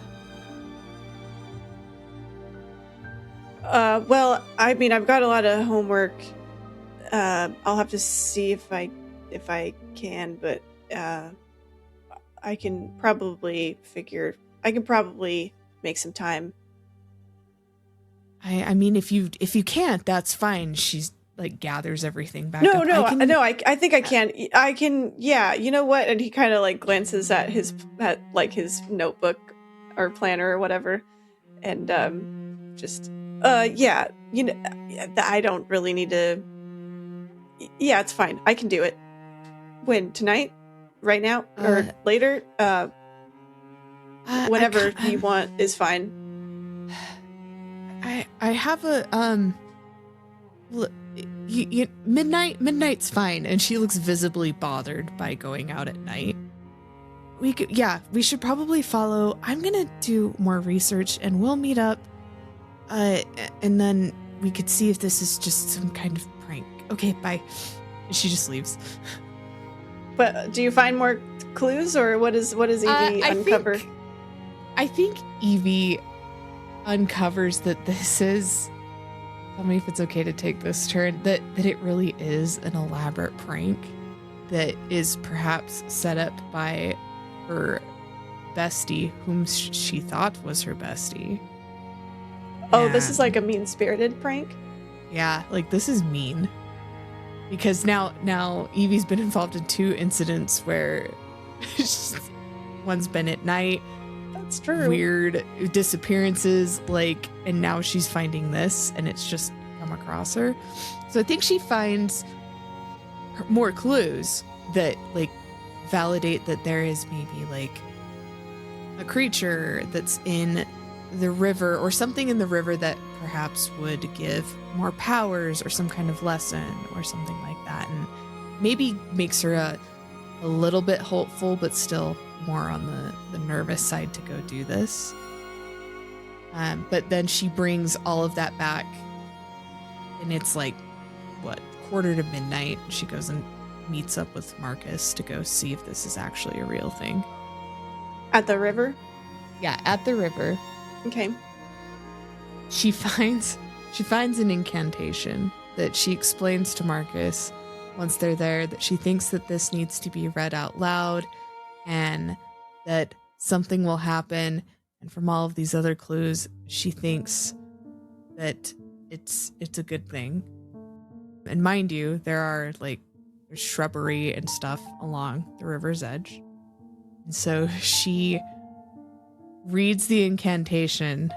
Well, I mean, I've got a lot of homework. I'll have to see if I can, but I can probably make some time. I mean, if you can't, that's fine. She's like gathers everything back No, up. I think I can. I can. Yeah, you know what? And he kind of like glances at his notebook or planner or whatever, and just Yeah, I don't really need to. Yeah, it's fine. I can do it. When? Tonight? Right now? Or later? Whenever you want is fine. I have a midnight's fine, and she looks visibly bothered by going out at night. We should probably follow. I'm gonna do more research, and we'll meet up, and then we could see if this is just some kind of prank. Okay, bye. And she just leaves. But do you find more clues, or what does Evie uncover? I think Evie uncovers that this is, tell me if it's okay to take this turn, that it really is an elaborate prank that is perhaps set up by her bestie, whom she thought was her bestie. Oh, this is like a mean-spirited prank? Yeah, like this is mean. Because now Evie's been involved in 2 incidents where one's been at night. That's true. Weird disappearances, and now she's finding this, and it's just come across her. So I think she finds more clues that validate that there is maybe a creature that's in the river or something in the river that perhaps would give more powers or some kind of lesson or something like that, and maybe makes her a little bit hopeful but still more on the nervous side to go do this. But then she brings all of that back, and it's midnight. She goes and meets up with Marcus to go see if this is actually a real thing. At the river? Yeah, at the river. Okay. She finds an incantation that she explains to Marcus once they're there, that she thinks that this needs to be read out loud and that something will happen. And from all of these other clues, she thinks that it's a good thing. And mind you, there's shrubbery and stuff along the river's edge. And so she reads the incantation,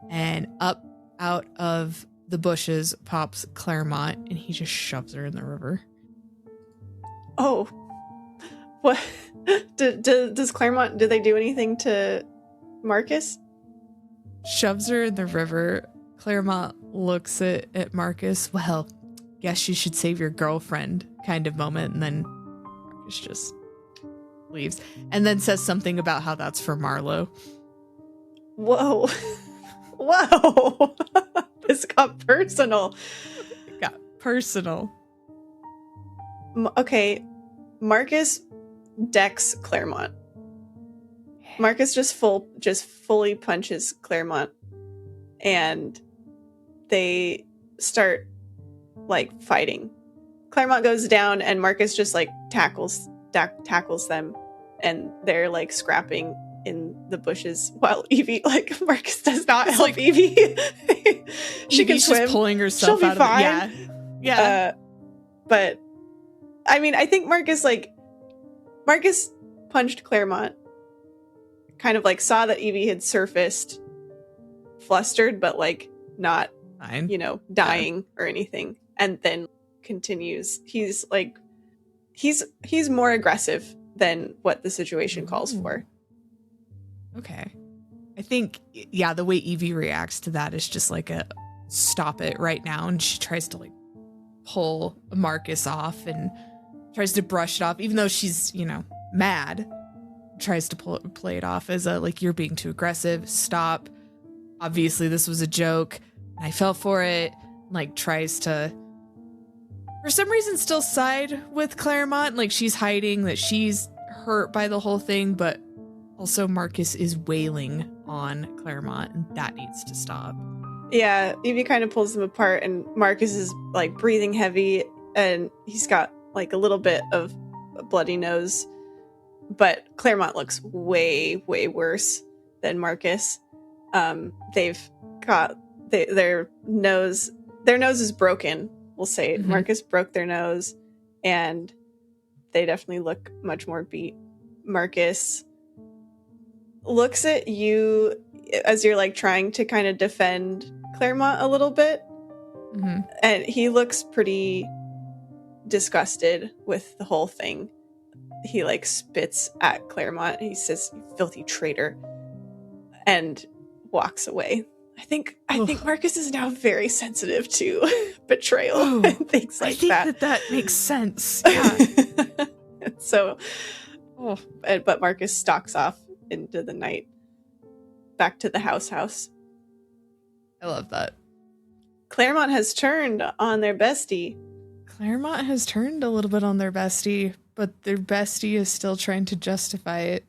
and up out of the bushes pops Claremont, and he just shoves her in the river. Oh. What? Does Claremont, do they do anything to Marcus? Shoves her in the river. Claremont looks at Marcus. Well, guess you should save your girlfriend kind of moment. And then Marcus just leaves. And then says something about how that's for Marlowe. Whoa. Whoa. This got personal. It got personal. Okay. Marcus decks Claremont. Marcus just fully punches Claremont, and they start fighting. Claremont goes down, and Marcus just tackles them, and they're scrapping in the bushes while Evie Marcus does not help Evie. She can swim. Just pulling herself She'll out be fine. of it. Yeah. But I mean, I think Marcus punched Claremont, kind of saw that Evie had surfaced, flustered, but not fine. Dying or anything, and then continues. He's more aggressive than what the situation calls for. Okay. I think, the way Evie reacts to that is just a stop it right now, and she tries to pull Marcus off and tries to brush it off, even though she's, mad. Tries to play it off as you're being too aggressive. Stop. Obviously, this was a joke. And I fell for it. Tries to, for some reason, still side with Claremont. She's hiding that she's hurt by the whole thing, but also Marcus is wailing on Claremont, and that needs to stop. Yeah, Evie kind of pulls them apart, and Marcus is breathing heavy, and he's got a little bit of a bloody nose. But Claremont looks way, way worse than Marcus. They've got their nose is broken, we'll say. Mm-hmm. Marcus broke their nose, and they definitely look much more beat. Marcus looks at you as you're trying to kind of defend Claremont a little bit, Mm-hmm. and he looks pretty disgusted with the whole thing. He like spits at Claremont. He says, "You filthy traitor," and walks away. I think Marcus is now very sensitive to betrayal and things like I think that. that makes sense. Yeah. So, but Marcus stalks off into the night, back to the house. I love that. Claremont has turned on their bestie. Claremont has turned a little bit on their bestie, but their bestie is still trying to justify it.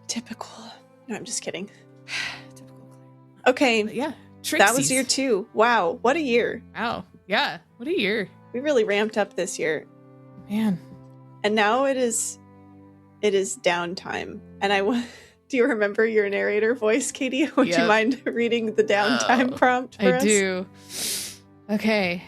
Typical. No, I'm just kidding. Typical Claremont. Okay. But yeah. That was year 2. Wow. What a year. Wow. Yeah. What a year. We really ramped up this year. Man. And now it is downtime. And do you remember your narrator voice, Katie? Would you mind reading the downtime prompt for us? I do. Okay.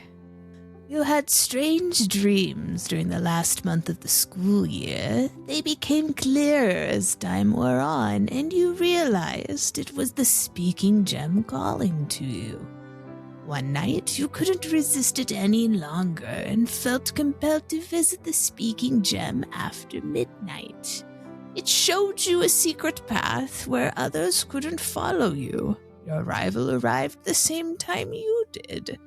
You had strange dreams during the last month of the school year. They became clearer as time wore on, and you realized it was the speaking gem calling to you. One night, you couldn't resist it any longer and felt compelled to visit the speaking gem after midnight. It showed you a secret path where others couldn't follow you. Your rival arrived the same time you did.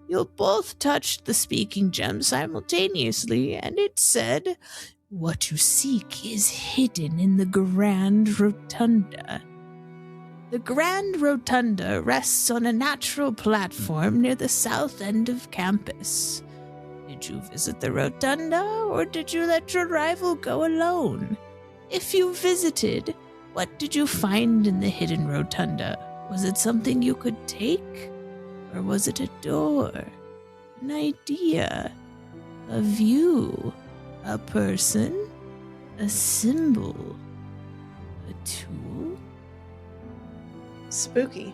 You both touched the speaking gem simultaneously, and it said, "What you seek is hidden in the Grand Rotunda." The Grand Rotunda rests on a natural platform near the south end of campus. Did you visit the Rotunda, or did you let your rival go alone? If you visited, what did you find in the hidden Rotunda? Was it something you could take? Or was it a door, an idea, a view, a person, a symbol, a tool? Spooky.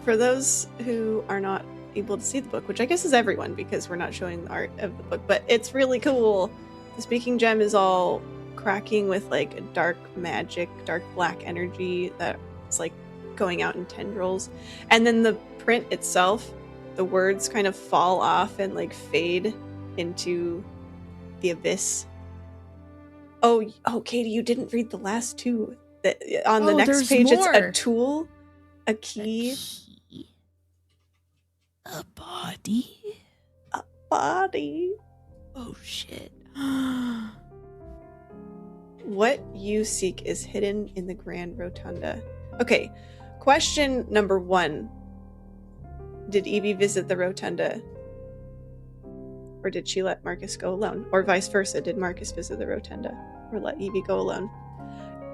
For those who are not able to see the book, which I guess is everyone because we're not showing the art of the book, but it's really cool. The speaking gem is all cracking with like a dark magic, dark black energy that's like going out in tendrils. And then the print itself, the words kind of fall off and like fade into the abyss. Oh, Katie, you didn't read the last two. On the next page, more. It's a tool, a key, A body? a body. Oh shit. What you seek is hidden in the Grand Rotunda. Okay, question number 1. Did Evie visit the Rotunda? Or did she let Marcus go alone? Or vice versa, did Marcus visit the Rotunda? Or let Evie go alone?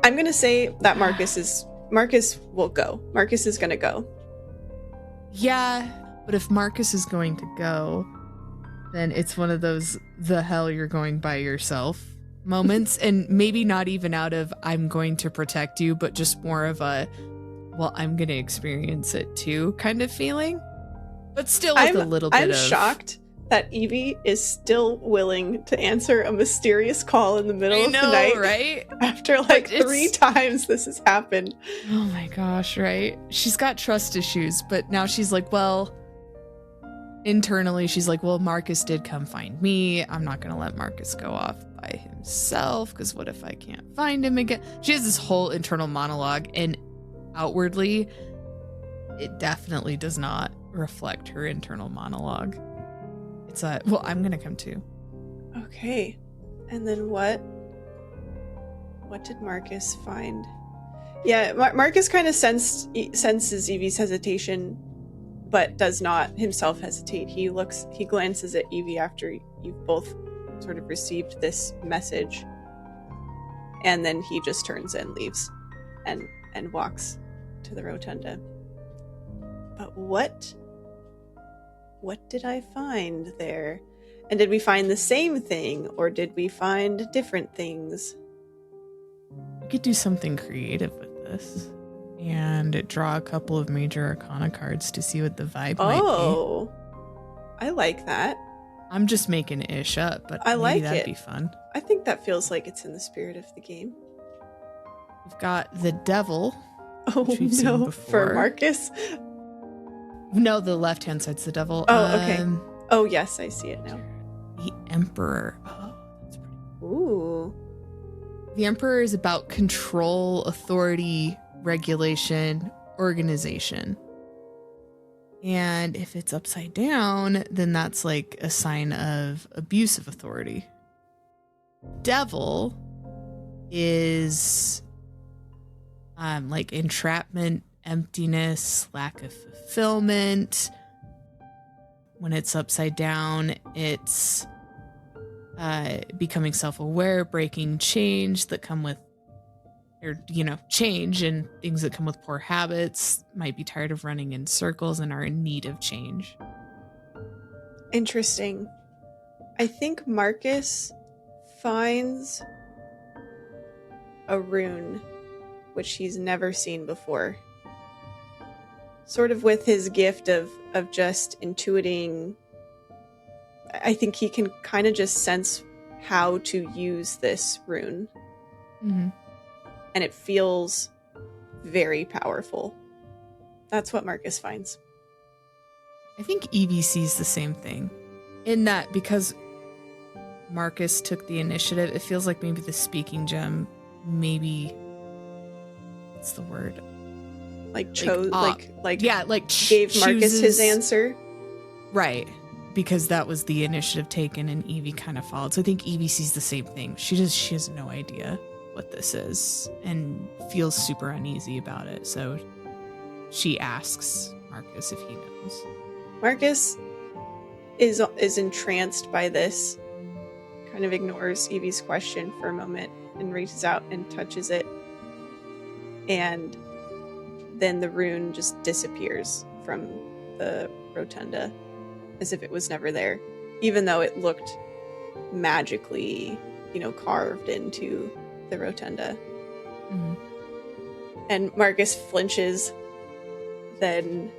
I'm going to say that Marcus will go. Marcus is going to go. Yeah, but if Marcus is going to go, then it's one of those the hell you're going by yourself moments. And maybe not even out of I'm going to protect you, but just more of a, well, I'm going to experience it too kind of feeling. But still with a little bit I'm of... shocked that Evie is still willing to answer a mysterious call in the middle of the night. Right? After like 3 times this has happened. Oh my gosh, right? She's got trust issues, but now she's like, well, internally she's like, well, Marcus did come find me. I'm not going to let Marcus go off by himself because what if I can't find him again? She has this whole internal monologue, and outwardly, it definitely does not reflect her internal monologue. It's well, I'm going to come too. Okay. And then what did Marcus find? Yeah, Marcus kind of senses Evie's hesitation, but does not himself hesitate. He glances at Evie after you've both sort of received this message, and then he just turns and leaves and walks to the Rotunda. But what did I find there? And did we find the same thing, or did we find different things? We could do something creative with this and draw a couple of major arcana cards to see what the vibe might be. Oh, I like that. I'm just making ish up, but I maybe like that'd it. be fun. I think that feels like it's in the spirit of the game. We've got the devil. Oh which we've seen no, before. for Marcus. No, the left-hand side's the devil. Oh, okay. Oh, yes, I see it now. The Emperor. Oh, that's pretty. Ooh. The Emperor is about control, authority, regulation, organization. And if it's upside down, then that's like a sign of abuse of authority. Devil is like entrapment, emptiness, lack of fulfillment. When it's upside down, it's becoming self-aware, breaking change that come with, or, change and things that come with poor habits, might be tired of running in circles and are in need of change. Interesting. I think Marcus finds a rune which he's never seen before. Sort of with his gift of just intuiting. I think he can kind of just sense how to use this rune. Mm-hmm. And it feels very powerful. That's what Marcus finds. I think Evie sees the same thing. In that, because Marcus took the initiative, it feels like maybe the speaking gem, what's the word? Gave Marcus Marcus his answer. Right. Because that was the initiative taken and Evie kind of followed. So I think Evie sees the same thing. She has no idea what this is and feels super uneasy about it. So she asks Marcus if he knows. Marcus is entranced by this, kind of ignores Evie's question for a moment and reaches out and touches it. And then the rune just disappears from the rotunda as if it was never there, even though it looked magically, carved into the rotunda. Mm-hmm. And Marcus flinches. Then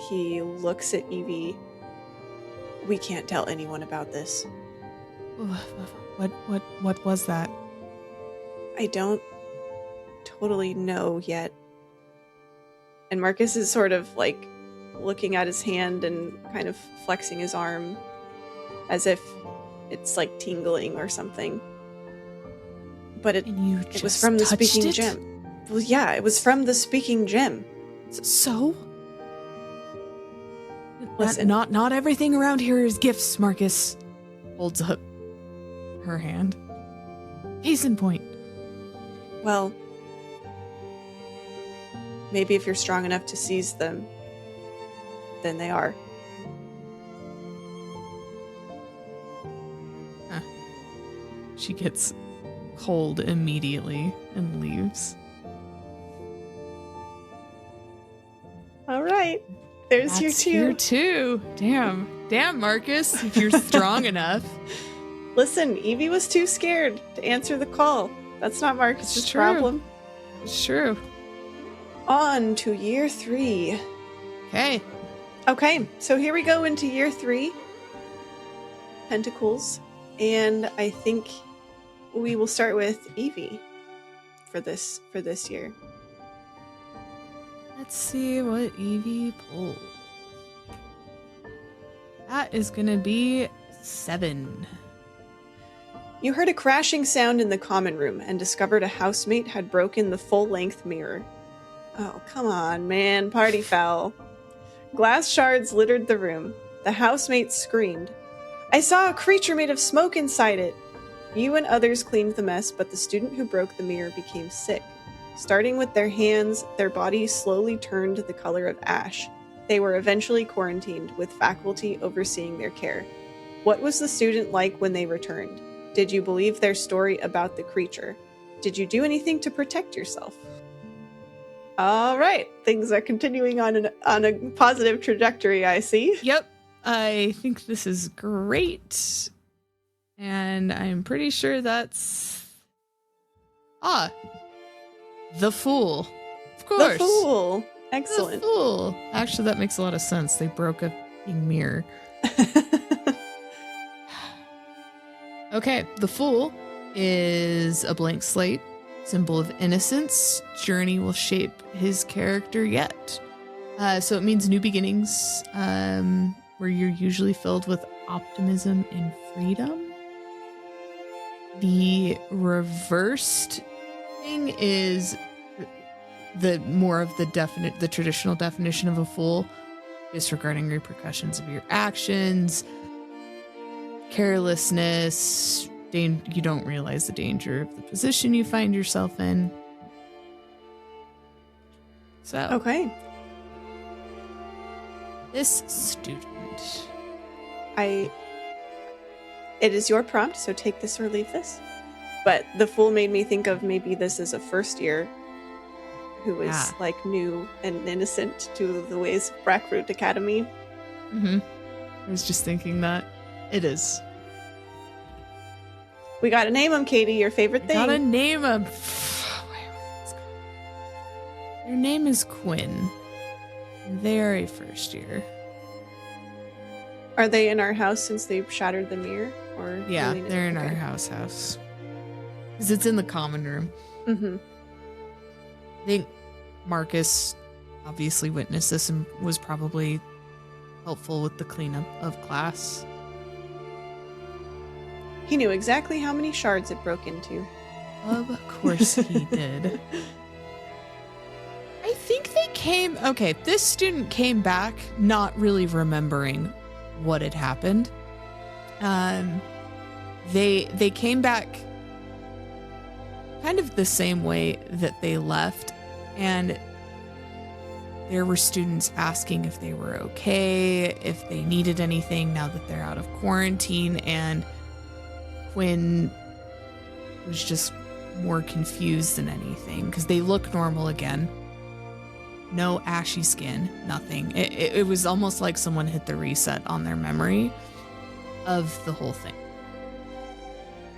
he looks at Evie. We can't tell anyone about this. What was that? I don't totally know yet. And Marcus is sort of looking at his hand and kind of flexing his arm as if it's tingling or something. But it was from the speaking gem. Well, yeah, it was from the speaking gem. So? Listen. Not everything around here is gifts, Marcus. Holds up her hand. Case in point. Well, maybe if you're strong enough to seize them, then they are. Huh. She gets cold immediately and leaves. All right. There's That's your two. Your two. Damn, Marcus, if you're strong enough. Listen, Evie was too scared to answer the call. That's not Marcus's problem. It's true. On to year 3. Okay, so here we go into year 3. Pentacles. And I think we will start with Evie for this year. Let's see what Evie pulls. That is going to be 7. You heard a crashing sound in the common room and discovered a housemate had broken the full-length mirror. Oh, come on, man. Party foul. Glass shards littered the room. The housemate screamed. I saw a creature made of smoke inside it. You and others cleaned the mess, but the student who broke the mirror became sick. Starting with their hands, their bodies slowly turned the color of ash. They were eventually quarantined, with faculty overseeing their care. What was the student like when they returned? Did you believe their story about the creature? Did you do anything to protect yourself? All right, things are continuing on a positive trajectory, I see. Yep, I think this is great. And I'm pretty sure that's... The Fool. Of course. The Fool. Excellent. The Fool. Actually, that makes a lot of sense. They broke a mirror. Okay, the Fool is a blank slate, symbol of innocence. Journey will shape his character yet. So it means new beginnings, where you're usually filled with optimism and freedom. The reversed thing is the more of the traditional definition of a fool, disregarding repercussions of your actions, carelessness, you don't realize the danger of the position you find yourself in. So, Okay. this student. It is your prompt, so take this or leave this. But the fool made me think of maybe this is a first year who is like new and innocent to the ways of Brackroot Academy. Mm-hmm. I was just thinking that. It is. We gotta name him, Katie, your favorite thing. Gotta name him. Their name is Quinn. They are a first year. Are they in our house since they shattered the mirror? Or Yeah, really they're in okay. our house. Because it's in the common room. Mm-hmm. I think Marcus obviously witnessed this and was probably helpful with the cleanup of class. He knew exactly how many shards it broke into. Of course he did. I think they came... Okay, this student came back not really remembering what had happened. They came back kind of the same way that they left, and there were students asking if they were okay, if they needed anything now that they're out of quarantine, and Quinn was just more confused than anything because they look normal again. No ashy skin, nothing. It was almost like someone hit the reset on their memory of the whole thing.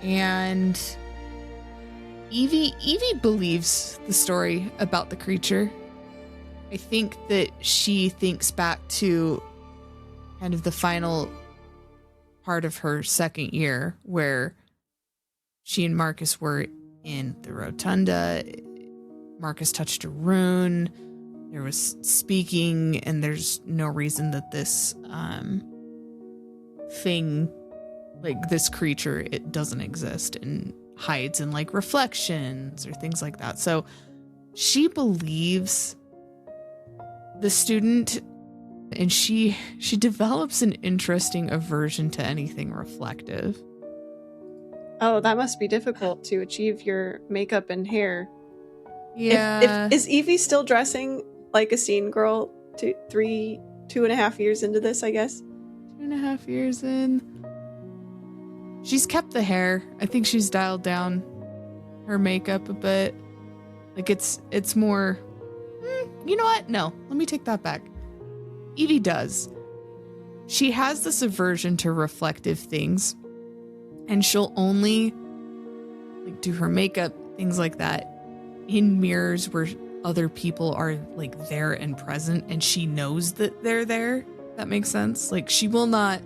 And Evie believes the story about the creature. I think that she thinks back to kind of the final part of her second year where she and Marcus were in the rotunda. Marcus touched a rune. There was speaking, and there's no reason that this thing, like this creature, it doesn't exist and hides in like reflections or things like that. So she believes the student, and she develops an interesting aversion to anything reflective. Oh, that must be difficult to achieve your makeup and hair. Yeah. Is Evie still dressing like a scene girl 2.5 years into this, I guess? 2.5 years in. She's kept the hair. I think she's dialed down her makeup a bit. Like it's more... you know what? No, let me take that back. Evie does. She has this aversion to reflective things, and she'll only like do her makeup, things like that, in mirrors where other people are like there and present, and she knows that they're there. That makes sense. Like she will not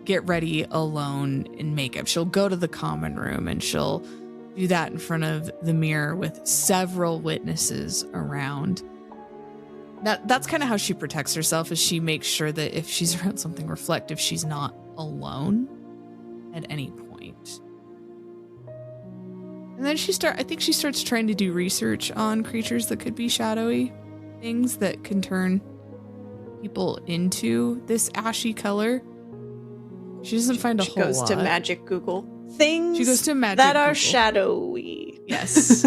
get ready alone in makeup. She'll go to the common room and she'll do that in front of the mirror with several witnesses around. That's kind of how she protects herself, is she makes sure that if she's around something reflective, she's not alone at any point. And then I think she starts trying to do research on creatures that could be shadowy, things that can turn people into this ashy color. She doesn't find a whole lot. She goes to Magic Google. Things She goes to Magic that are Google. shadowy. Yes.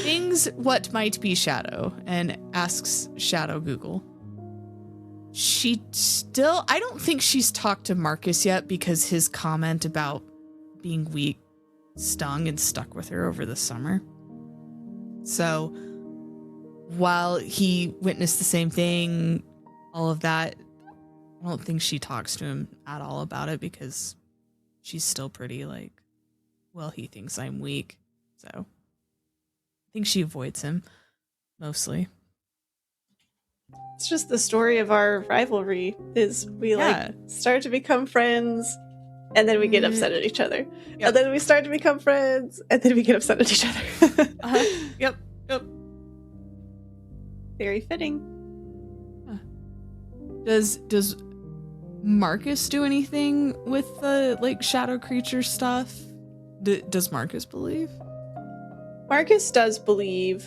Things what might be shadow, and asks Shadow Google. I don't think she's talked to Marcus yet, because his comment about being weak stung and stuck with her over the summer. So while he witnessed the same thing, all of that, I don't think she talks to him at all about it, because she's still pretty like, well, he thinks I'm weak. So I think she avoids him mostly. It's just the story of our rivalry is we like start to become friends, and then we get upset at each other. Yep. And then we start to become friends, and then we get upset at each other. Yep. Very fitting. Does Marcus do anything with the like shadow creature stuff? Does Marcus believe? Marcus does believe,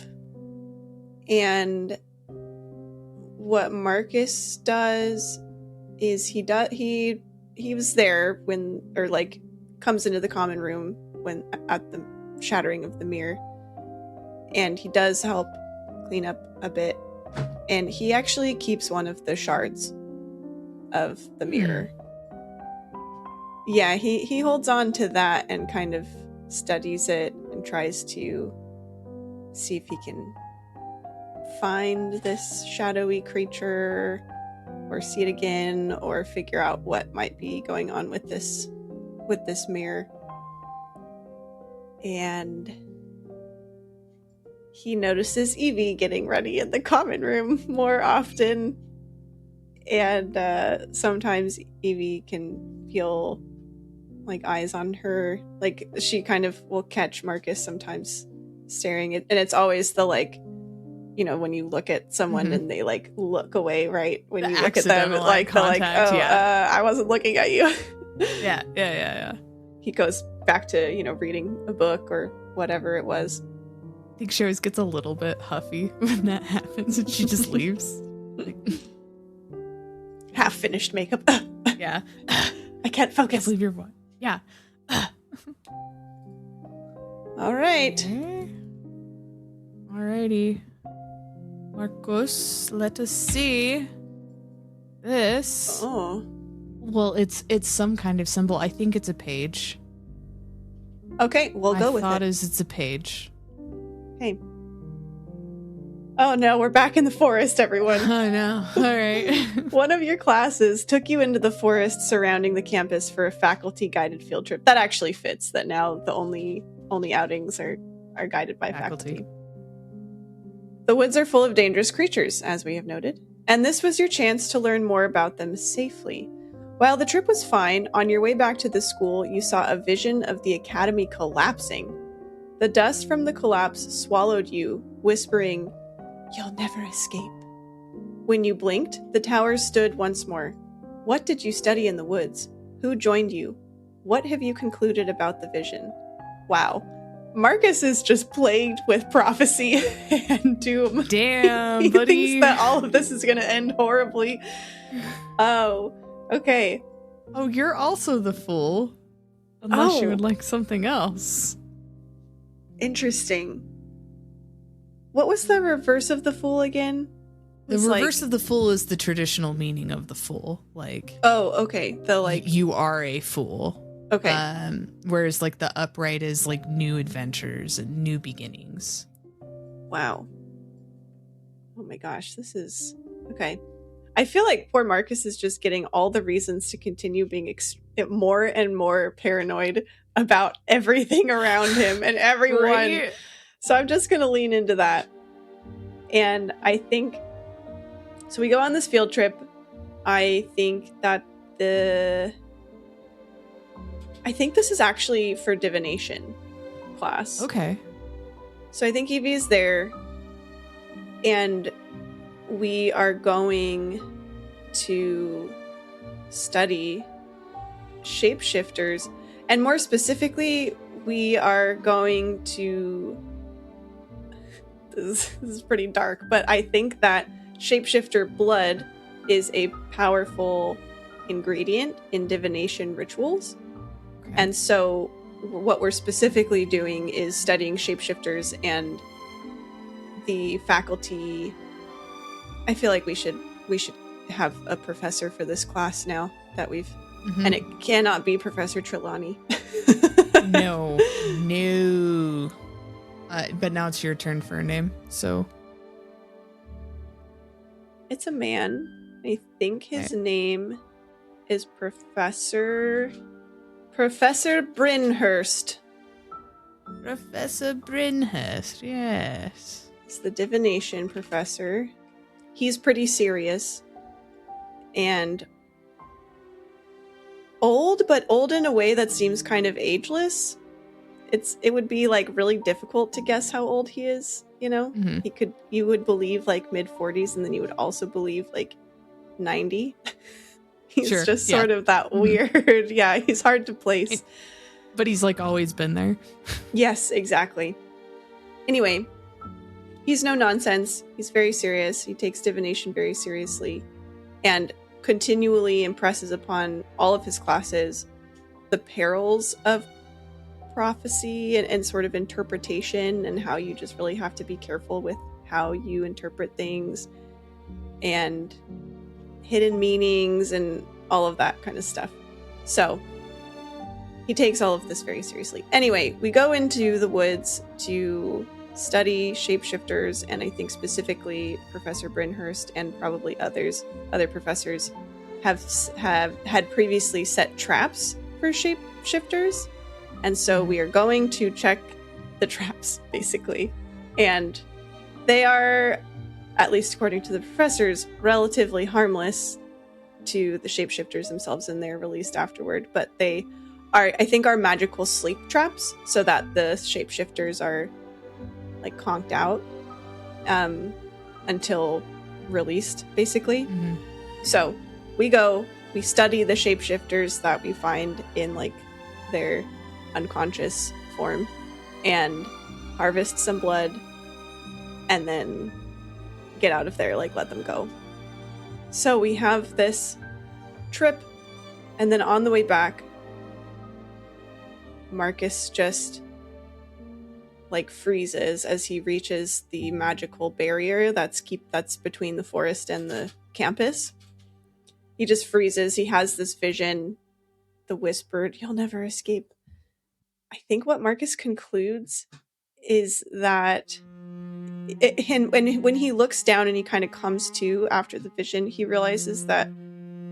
and what Marcus does is he was there when, or like comes into the common room when at the shattering of the mirror, and he does help clean up a bit, and he actually keeps one of the shards of the mirror. Yeah, he holds on to that and kind of studies it and tries to see if he can find this shadowy creature or see it again or figure out what might be going on with this mirror. And he notices Evie getting ready in the common room more often, and sometimes Evie can feel like eyes on her, like she kind of will catch Marcus sometimes staring at, and it's always the like, you know, when you look at someone and they like look away, right? When The you look at them, accidental like they're like, contact, oh, yeah. I wasn't looking at you. Yeah. He goes back to, you know, reading a book or whatever it was. I think she always gets a little bit huffy when that happens and she just leaves. Like, Half finished makeup. yeah. I can't I focus. can't believe you're one. Yeah. All right. Alrighty. Marcus, let us see. This. Oh. Well, it's some kind of symbol. I think it's a page. Okay, we'll go with My thought it. is it's a page. Hey. Oh no, we're back in the forest, everyone. Oh no. Alright. One of your classes took you into the forest surrounding the campus for a faculty-guided field trip. That actually fits, that now the only outings are guided by faculty. The woods are full of dangerous creatures, as we have noted, and this was your chance to learn more about them safely. While the trip was fine, on your way back to the school, you saw a vision of the academy collapsing. The dust from the collapse swallowed you, whispering, "You'll never escape." When you blinked, the towers stood once more. What did you study in the woods? Who joined you? What have you concluded about the vision? Wow. Marcus is just plagued with prophecy and doom. Damn, He buddy. thinks that all of this is going to end horribly. Oh, okay. Oh, you're also the fool. Unless you Oh. would like something else. Interesting. What was the reverse of the fool again? The It's reverse of the fool is the traditional meaning of the fool. Like, Oh, okay. The like. you are a fool. Okay. Whereas like the upright is like new adventures and new beginnings. Wow. Oh my gosh, this is okay. I feel like poor Marcus is just getting all the reasons to continue being more and more paranoid about everything around him and everyone. Right? So I'm just going to lean into that. And I think, so we go on this field trip. I think that I think this is actually for divination class. Okay. So I think Evie is there, and we are going to study shapeshifters, and more specifically, we are going to. This is pretty dark, but I think that shapeshifter blood is a powerful ingredient in divination rituals. Okay. And so what we're specifically doing is studying shapeshifters, and the faculty, I feel like we should have a professor for this class now that we've Mhm. and it cannot be Professor Trelawney. No. But now it's your turn for a name. So It's a man. I think his name is Professor Brynhurst. Professor Brynhurst, yes. He's the divination professor. He's pretty serious and old, but old in a way that seems kind of ageless. It would be like really difficult to guess how old he is, you know? Mhm. You would believe like mid-40s, and then you would also believe like 90. He's Sure, just yeah. sort of that weird. Yeah, he's hard to place. But he's like always been there. Yes, exactly. Anyway, he's no nonsense. He's very serious. He takes divination very seriously and continually impresses upon all of his classes the perils of prophecy and sort of interpretation, and how you just really have to be careful with how you interpret things and hidden meanings and all of that kind of stuff. So he takes all of this very seriously. Anyway, we go into the woods to study shapeshifters, and I think specifically Professor Brinhurst and probably other professors have had previously set traps for shapeshifters, and so we are going to check the traps basically, and they are, at least according to the professors, relatively harmless to the shapeshifters themselves, and they're released afterward, but they are, I think, are magical sleep traps so that the shapeshifters are like conked out until released, basically. Mm-hmm. So we go, we study the shapeshifters that we find in like their unconscious form and harvest some blood and then get out of there, like let them go. So we have this trip, and then on the way back, Marcus just like freezes as he reaches the magical barrier that's between the forest and the campus. He just freezes. He has this vision, the whispered, "You'll never escape." I think what Marcus concludes is that when he looks down and he kind of comes to after the vision, he realizes that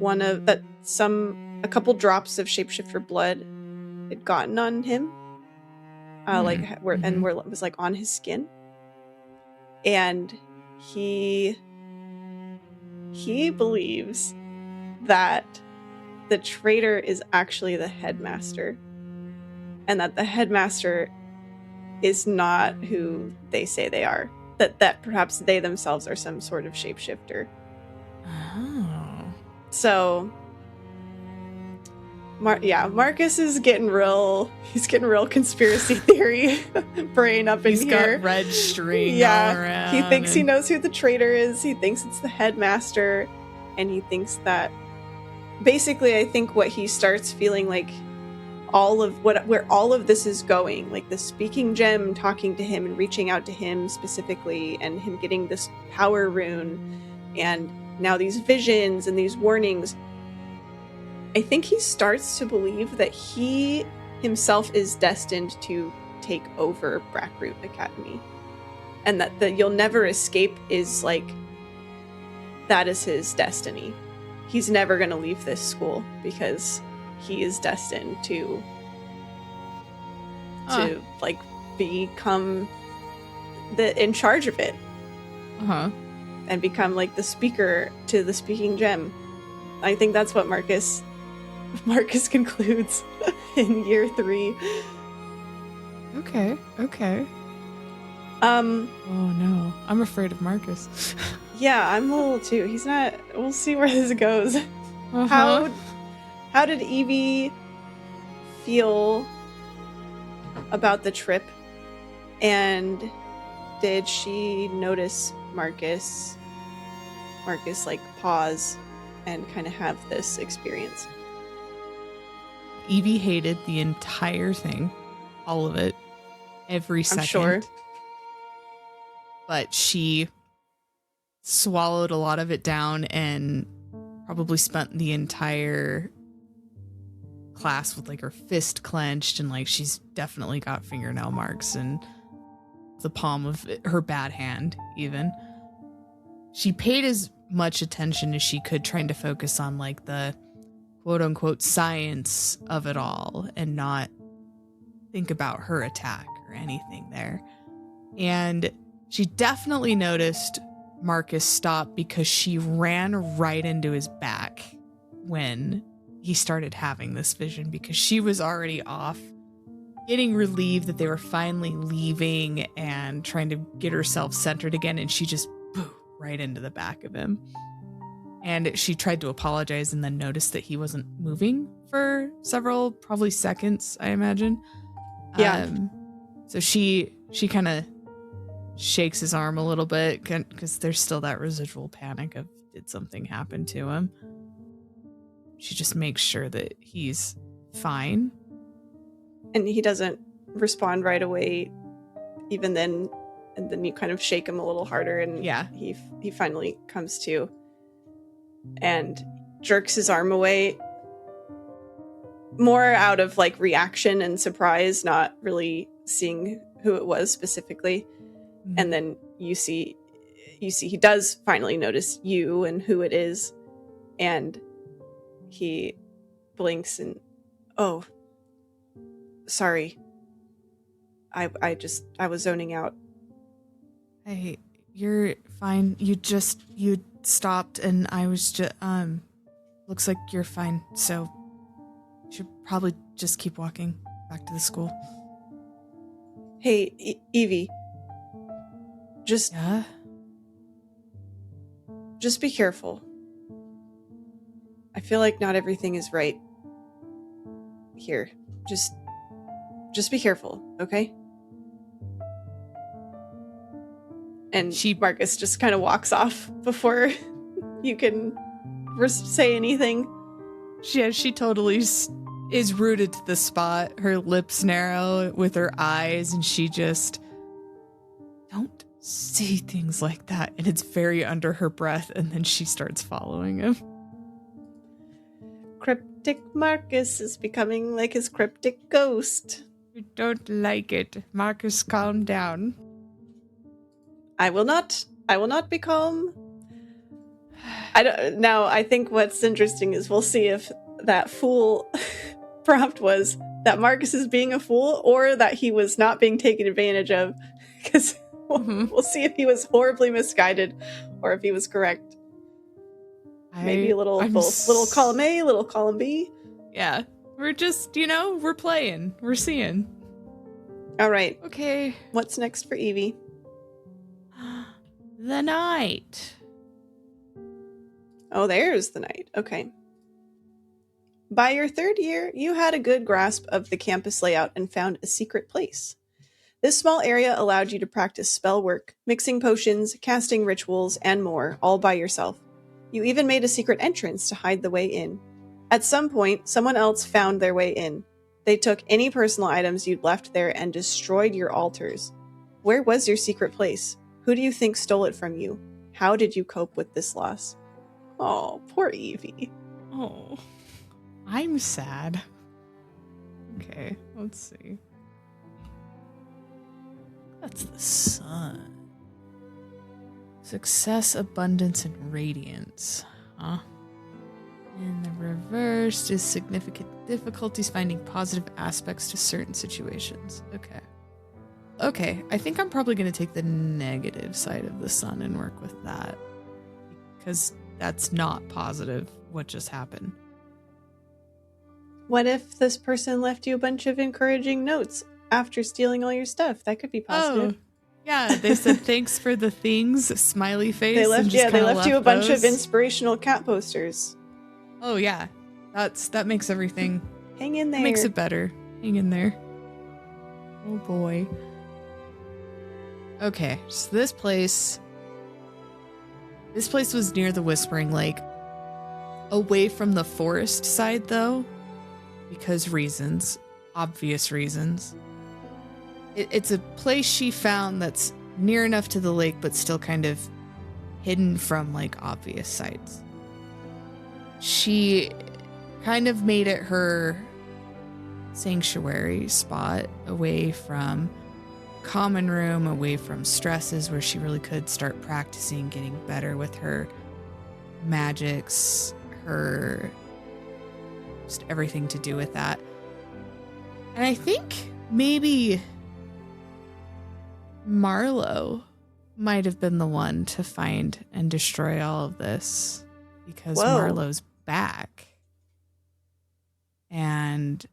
a couple drops of shapeshifter blood had gotten on him, it was like on his skin, and he believes that the traitor is actually the headmaster, and that the headmaster is not who they say they are. That perhaps they themselves are some sort of shapeshifter. Oh. So, Marcus is getting real. He's getting real conspiracy theory brain up in here. He's got red string all around. He thinks he knows who the traitor is. He thinks it's the headmaster, and he thinks that basically, I think what he starts feeling like where all of this is going, like the speaking gem talking to him and reaching out to him specifically, and him getting this power rune, and now these visions and these warnings. I think he starts to believe that he himself is destined to take over Brackroot Academy, and that the "you'll never escape" is like, that is his destiny. He's never going to leave this school because he is destined to like become in charge of it, and become like the speaker to the speaking gem. I think that's what Marcus concludes in year 3. Okay. Oh no, I'm afraid of Marcus. Yeah, I'm a little too. He's not. We'll see where this goes. Uh-huh. How did Evie feel about the trip? And did she notice Marcus like pause and kind of have this experience? Evie hated the entire thing, all of it, every second. I'm sure. But she swallowed a lot of it down and probably spent the entire class with like her fist clenched, and like she's definitely got fingernail marks and the palm of her bad hand even. She paid as much attention as she could, trying to focus on like the quote unquote science of it all and not think about her attack or anything there. And she definitely noticed Marcus stop because she ran right into his back when he started having this vision, because she was already off getting relieved that they were finally leaving and trying to get herself centered again, and she just right into the back of him. And she tried to apologize and then noticed that he wasn't moving for several, probably seconds, I imagine. Yeah. So she kind of shakes his arm a little bit because there's still that residual panic of, did something happen to him? She just makes sure that he's fine. And he doesn't respond right away even then, and then you kind of shake him a little harder, and Yeah. he finally comes to and jerks his arm away, more out of like reaction and surprise, not really seeing who it was specifically. Mm-hmm. And then you see he does finally notice you and who it is, and he blinks and, oh, sorry, I was zoning out. Hey, you're fine. You stopped and I was just, looks like you're fine. So you should probably just keep walking back to the school. Hey, Evie, Yeah? just be careful. I feel like not everything is right here. Just be careful, okay? And Marcus just kind of walks off before you can say anything. She totally is rooted to the spot. Her lips narrow with her eyes, and she just, don't say things like that. And it's very under her breath, and then she starts following him. Cryptic Marcus is becoming like his cryptic ghost. I don't like it. Marcus, calm down. I will not be calm. I think what's interesting is we'll see if that fool prompt was that Marcus is being a fool or that he was not being taken advantage of, because we'll see if he was horribly misguided or if he was correct. Maybe a little both. Little column A, little column B. Yeah. We're just, we're playing. We're seeing. All right. Okay. What's next for Evie? The night. Oh, there's the night. Okay. By your third year, you had a good grasp of the campus layout and found a secret place. This small area allowed you to practice spell work, mixing potions, casting rituals, and more, all by yourself. You even made a secret entrance to hide the way in. At some point, someone else found their way in. They took any personal items you'd left there and destroyed your altars. Where was your secret place? Who do you think stole it from you? How did you cope with this loss? Oh, poor Evie. Oh, I'm sad. Okay, let's see. That's the sun. Success, abundance, and radiance. Huh? And the reversed is significant difficulties finding positive aspects to certain situations. Okay, I think I'm probably going to take the negative side of the sun and work with that. Because that's not positive, what just happened. What if this person left you a bunch of encouraging notes after stealing all your stuff? That could be positive. Oh, yeah, they said thanks for the things, smiley face. They left you a bunch of those. inspirational cat posters. Oh yeah, that makes everything. Hang in there. Makes it better. Hang in there. Oh boy. Okay, so this place was near the Whispering Lake, away from the forest side though, because reasons, obvious reasons. It's a place she found that's near enough to the lake, but still kind of hidden from like obvious sights. She kind of made it her sanctuary spot, away from common room, away from stresses, where she really could start practicing, getting better with her magics, her just everything to do with that. And I think maybe Marlowe might have been the one to find and destroy all of this, because Whoa. Marlowe's back. And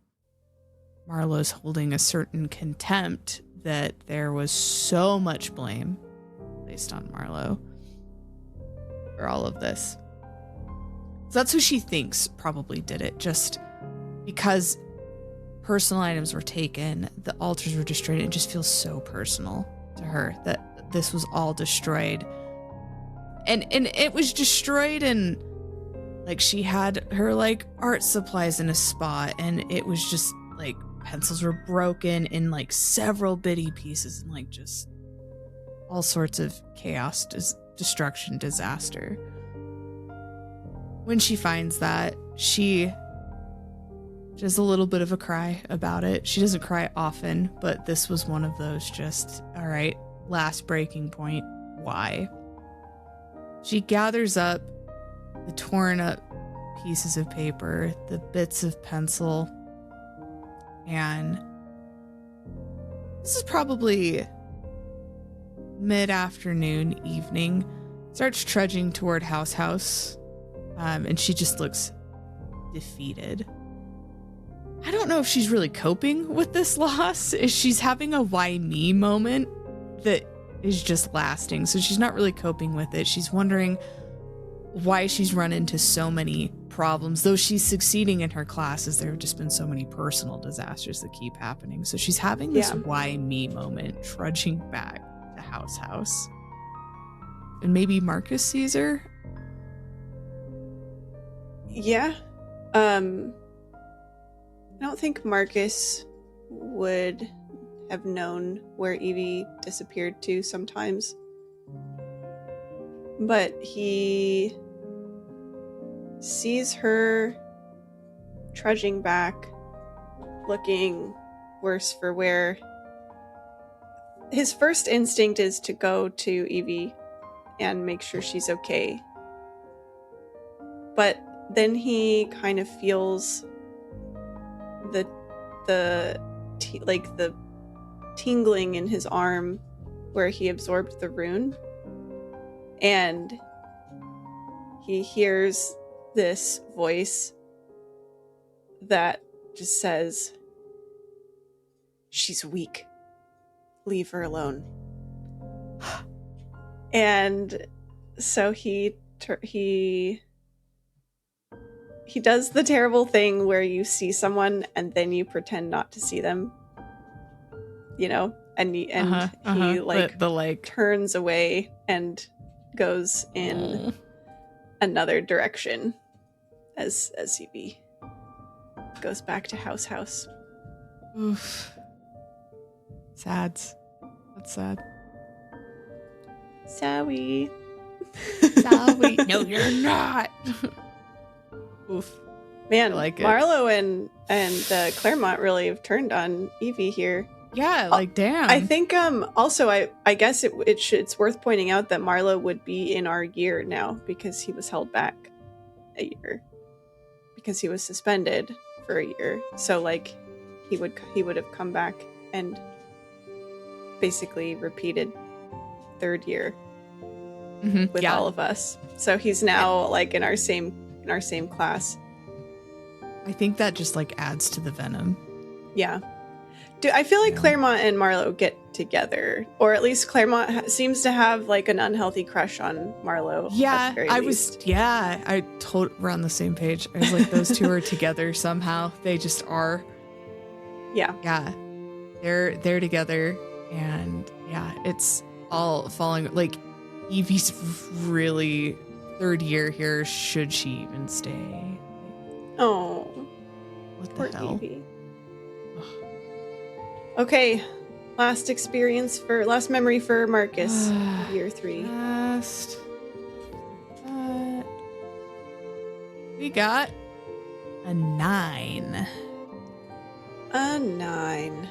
Marlowe's holding a certain contempt that there was so much blame placed on Marlowe for all of this. So that's who she thinks probably did it, just because personal items were taken, the altars were destroyed. It just feels so personal to her that this was all destroyed. And it was destroyed, and like she had her like art supplies in a spot, and it was just like pencils were broken in like several bitty pieces, and like just all sorts of chaos, destruction, disaster. When she finds that, she has a little bit of a cry about it. She doesn't cry often, but this was one of those just, all right, last breaking point. Why? She gathers up the torn up pieces of paper, the bits of pencil, and this is probably mid-afternoon, evening, starts trudging toward House. And she just looks defeated. I don't know if she's really coping with this loss. She's having a why me moment that is just lasting. So she's not really coping with it. She's wondering why she's run into so many problems. Though she's succeeding in her classes, there have just been so many personal disasters that keep happening. So she's having this why me moment, trudging back to House. And maybe Marcus sees her. Yeah. I don't think Marcus would have known where Evie disappeared to sometimes. But he sees her trudging back, looking worse for wear. His first instinct is to go to Evie and make sure she's okay. But then he kind of feels the tingling in his arm where he absorbed the rune, and he hears this voice that just says, "She's weak. Leave her alone." And so he does the terrible thing where you see someone and then you pretend not to see them, you know, and he turns away and goes in another direction as Evie goes back to House. Oof. Sad. That's sad. Sorry. Sorry. No, you're not. Oof. Man, I like it. Marlo and Claremont really have turned on Evie here. Yeah, like damn. I think also I guess it's worth pointing out that Marlo would be in our year now because he was held back a year because he was suspended for a year. So like he would have come back and basically repeated third year with all of us. So he's now like in our same class. I think that just like adds to the venom. Yeah. I feel like Claremont and Marlo get together, or at least Claremont seems to have like an unhealthy crush on Marlo. Yeah, we're on the same page. I was like, those two are together somehow. They just are. Yeah. Yeah. They're together, and yeah, it's all falling. Like, Evie's really third year here. Should she even stay? Oh. What poor the hell? Evie. Okay, last memory for Marcus, year 3. We got a 9. A 9.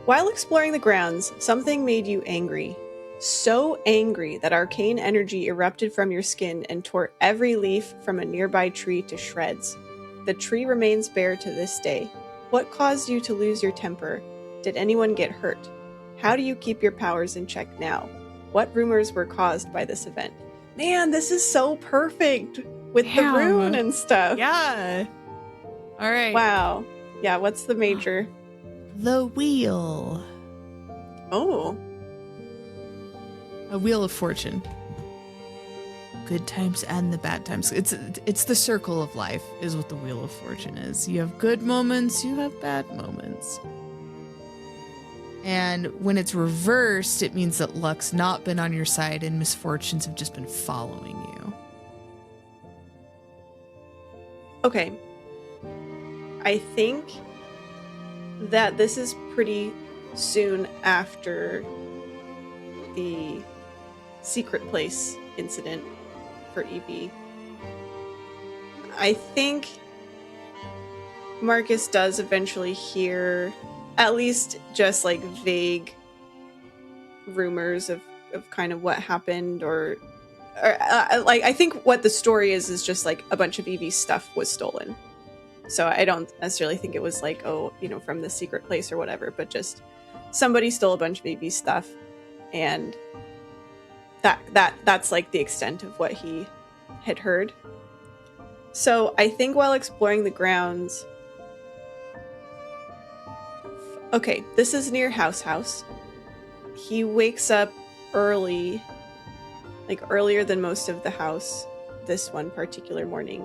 While exploring the grounds, something made you angry. So angry that arcane energy erupted from your skin and tore every leaf from a nearby tree to shreds. The tree remains bare to this day. What caused you to lose your temper? Did anyone get hurt? How do you keep your powers in check now? What rumors were caused by this event? Man, this is so perfect with the rune and stuff. Yeah. All right. Wow. Yeah, what's the major? The wheel. Oh. A wheel of fortune. good times and the bad times. It's the circle of life is what the Wheel of Fortune is. You have good moments, you have bad moments. And when it's reversed, it means that luck's not been on your side and misfortunes have just been following you. Okay. I think that this is pretty soon after the secret place incident for Evie. I think Marcus does eventually hear at least just like vague rumors of kind of what happened, or like I think what the story is just like a bunch of Evie's stuff was stolen. So I don't necessarily think it was like, oh, you know, from the secret place or whatever, but just somebody stole a bunch of Evie's stuff, and that's like the extent of what he had heard. So I think while exploring the grounds, okay, this is near House. He wakes up early, like earlier than most of the house this one particular morning.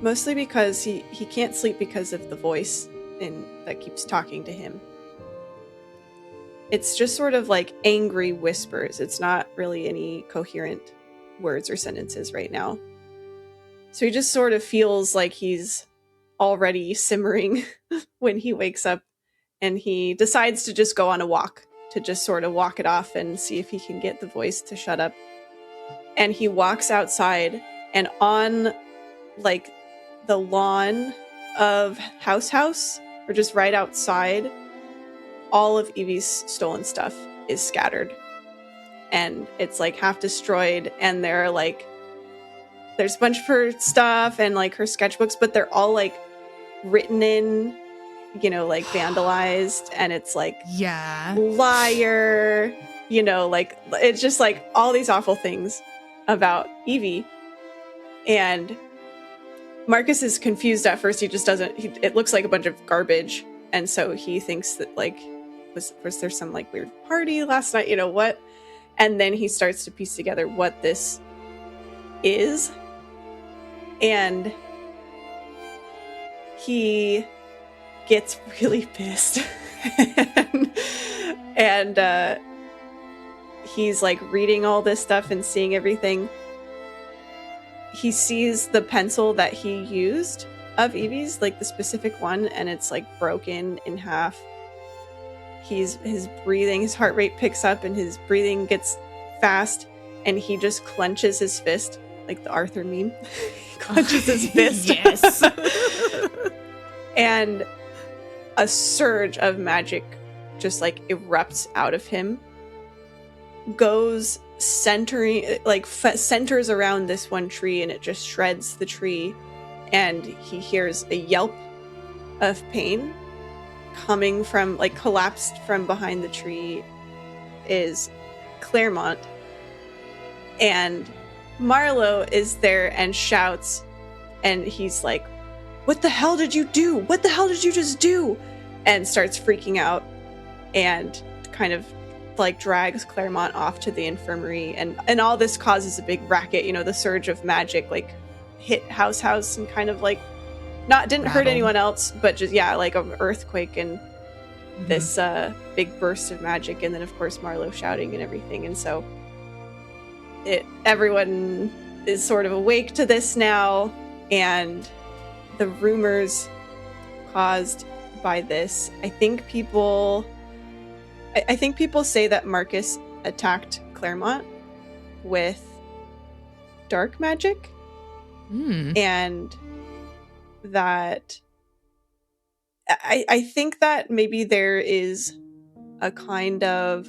Mostly because he can't sleep because of the voice that keeps talking to him. It's just sort of like angry whispers. It's not really any coherent words or sentences right now. So he just sort of feels like he's already simmering when he wakes up, and he decides to just go on a walk to just sort of walk it off and see if he can get the voice to shut up. And he walks outside, and on like the lawn of House, or just right outside, all of Evie's stolen stuff is scattered. And it's like half destroyed, and there's a bunch of her stuff and like her sketchbooks, but they're all like written in, you know, like vandalized, and it's like, yeah, liar, you know, like it's just like all these awful things about Evie. And Marcus is confused at first. He just doesn't, it looks like a bunch of garbage. And so he thinks that like, was there some like weird party last night, you know what? And then he starts to piece together what this is. And he gets really pissed. and he's like reading all this stuff and seeing everything. He sees the pencil that he used of Evie's, like the specific one, and it's like broken in half. His breathing, his heart rate picks up and his breathing gets fast, and he just clenches his fist, like the Arthur meme. He clenches his fist. Yes. And a surge of magic just like erupts out of him, goes centers around this one tree, and it just shreds the tree. And he hears a yelp of pain coming from, like, collapsed from behind the tree is Claremont. And Marlowe is there and shouts, and he's like, "What the hell did you do? What the hell did you just do?" And starts freaking out and kind of like drags Claremont off to the infirmary, and all this causes a big racket. You know, the surge of magic like hit House and kind of like didn't hurt anyone else, but just like an earthquake and this big burst of magic, and then of course Marlowe shouting and everything. And so everyone is sort of awake to this now, and the rumors caused by this, I think people say that Marcus attacked Claremont with dark magic, and that I think that maybe there is a kind of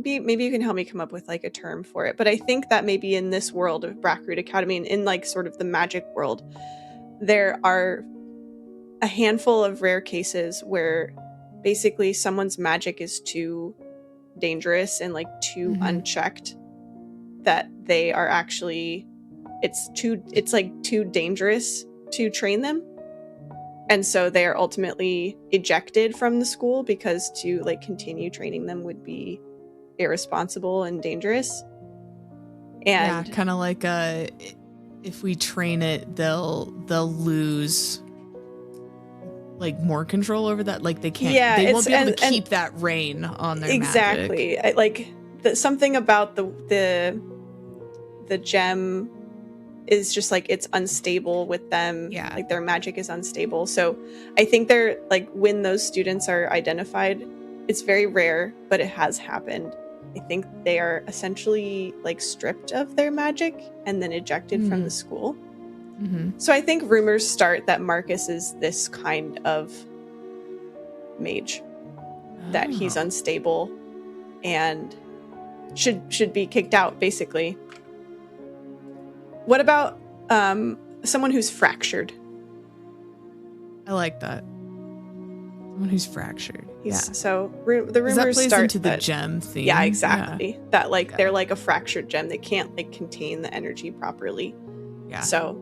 maybe you can help me come up with like a term for it, but I think that maybe in this world of Brackroot Academy and in like sort of the magic world, there are a handful of rare cases where basically someone's magic is too dangerous and like too unchecked, that they are actually it's too dangerous to train them, And so they are ultimately ejected from the school because to like continue training them would be irresponsible and dangerous. And yeah, kind of like if we train it, they'll lose like more control over that. Like they can't, they won't be able to keep that reign on their exactly. magic. Like something about the gem is just like it's unstable with them. Yeah. Like their magic is unstable. So I think they're like when those students are identified, it's very rare, but it has happened. I think they are essentially like stripped of their magic and then ejected from the school. Mm-hmm. So I think rumors start that Marcus is this kind of mage, that he's unstable and should be kicked out, basically. What about someone who's fractured? I like that. Someone who's fractured. So the rumors that plays start into the gem theme. Yeah, exactly. Yeah. That like they're like a fractured gem. They can't like contain the energy properly. Yeah. So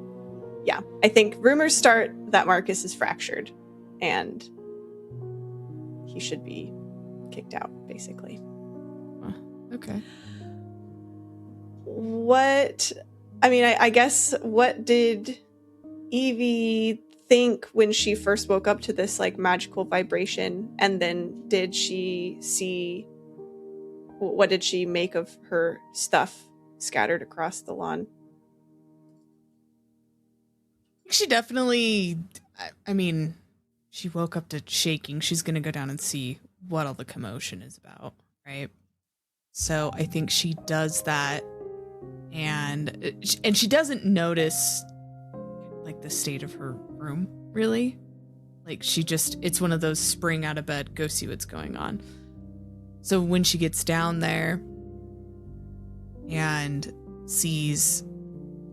yeah, I think rumors start that Marcus is fractured and he should be kicked out, basically. Okay. I guess what did Evie think when she first woke up to this like magical vibration, and then did she see, what did she make of her stuff scattered across the lawn? She definitely, I mean, she woke up to shaking. She's going to go down and see what all the commotion is about, right? So I think she does that, and she doesn't notice like the state of her room, really. Like it's one of those spring out of bed, go see what's going on. So when she gets down there and sees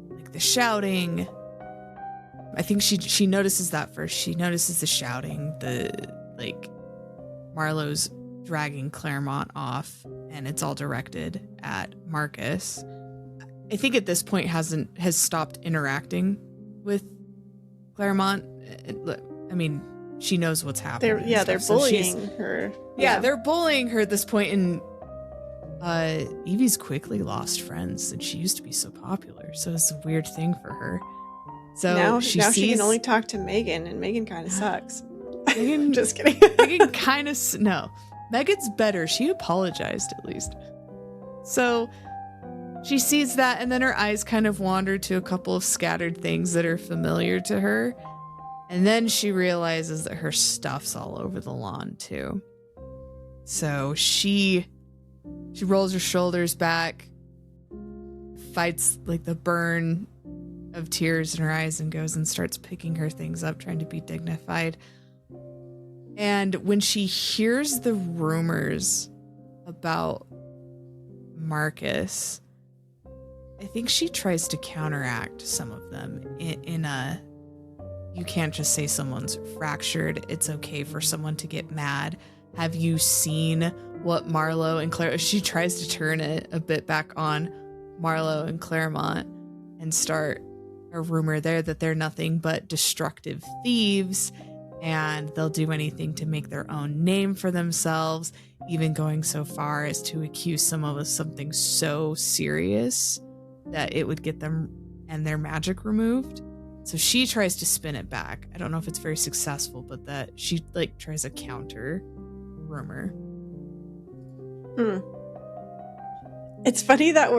like the shouting, I think she notices that first. She notices the shouting, Marlowe's dragging Claremont off, and it's all directed at Marcus. I think at this point has stopped interacting with Claremont. I mean, she knows what's happening. They're bullying her. Yeah, they're bullying her at this point, and Evie's quickly lost friends, and she used to be so popular, so it's a weird thing for her. So now she can only talk to Megan, and Megan kind of sucks. Megan, just kidding. Megan kind of no. Megan's better. She apologized at least. So she sees that, and then her eyes kind of wander to a couple of scattered things that are familiar to her. And then she realizes that her stuff's all over the lawn too. So she rolls her shoulders back, fights like the burn of tears in her eyes, and goes and starts picking her things up, trying to be dignified. And when she hears the rumors about Marcus, I think she tries to counteract some of them in a, you can't just say someone's fractured. It's okay for someone to get mad. Have you seen what Marlowe and Claire, she tries to turn it a bit back on Marlowe and Claremont and start a rumor there that they're nothing but destructive thieves, and they'll do anything to make their own name for themselves, even going so far as to accuse someone of something so serious that it would get them and their magic removed. So she tries to spin it back. I don't know if it's very successful, but that she like tries a counter rumor. It's funny that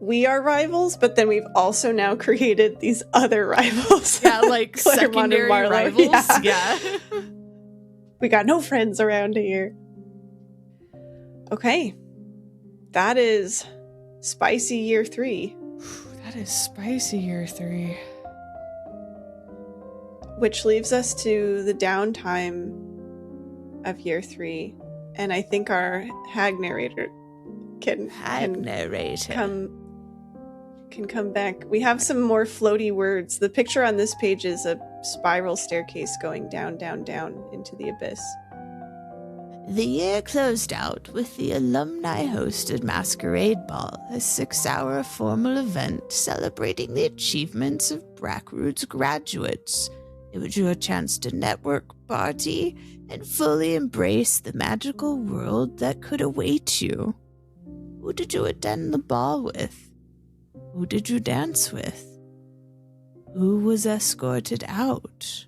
we are rivals, but then we've also now created these other rivals. Yeah, like secondary rivals. Yeah. We got no friends around here. Okay. That is spicy year 3. That is spicy year 3. Which leaves us to the downtime of year 3. And I think our hag narrator can come back. We have some more floaty words. The picture on this page is a spiral staircase going down, down, down into the abyss. The year closed out with the alumni-hosted Masquerade Ball, a 6-hour formal event celebrating the achievements of Brackroot's graduates. It was your chance to network, party, and fully embrace the magical world that could await you. Who did you attend the ball with? Who did you dance with? Who was escorted out?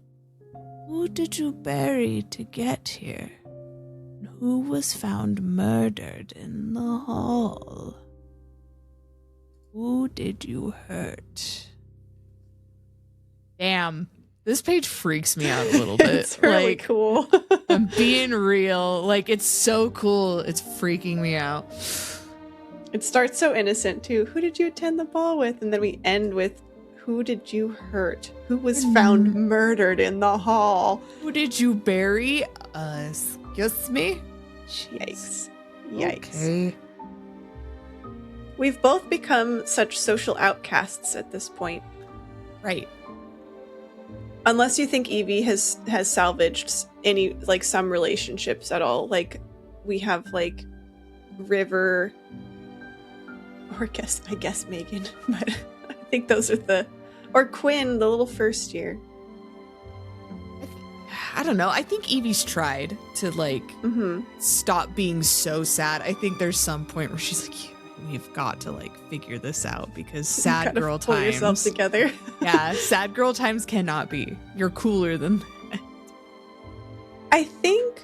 Who did you bury to get here? And who was found murdered in the hall? Who did you hurt? Damn. This page freaks me out a little bit. It's really like, cool. I'm being real. Like, it's so cool. It's freaking me out. It starts so innocent too. Who did you attend the ball with? And then we end with, who did you hurt? Who was found murdered in the hall? Who did you bury? Excuse me? Yikes. Yikes. Okay. We've both become such social outcasts at this point. Right. Unless you think Evie has salvaged any, like, some relationships at all. Like, we have, like, River, or I guess Megan, but I think those are or Quinn, the little first year. I don't know. I think Evie's tried to, like, Mm-hmm. stop being so sad. I think there's some point where she's like, we've got to, like, figure this out because sad Gotta girl pull times. yourself together. Yeah, sad girl times cannot be. You're cooler than that. I think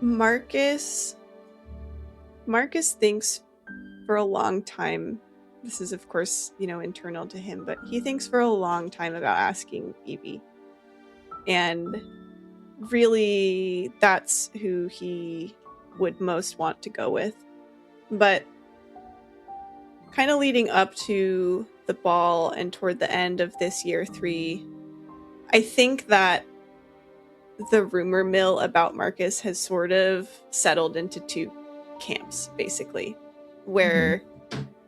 Marcus thinks for a long time, this is of course, internal to him, but he thinks for a long time about asking Evie. And really, that's who he would most want to go with. But kind of leading up to the ball and toward the end of this year 3, I think that the rumor mill about Marcus has sort of settled into 2 camps, basically, where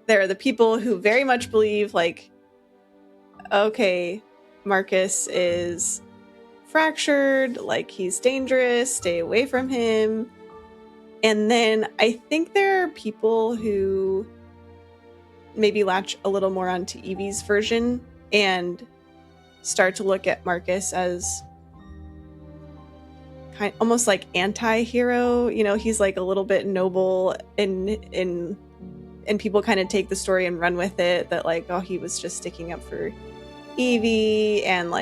there are the people who very much believe, like, okay, Marcus is fractured, like, he's dangerous, stay away from him. And then I think there are people who maybe latch a little more onto Evie's version and start to look at Marcus as almost like anti-hero. He's like a little bit noble, and people kind of take the story and run with it, that like, oh, he was just sticking up for Evie, and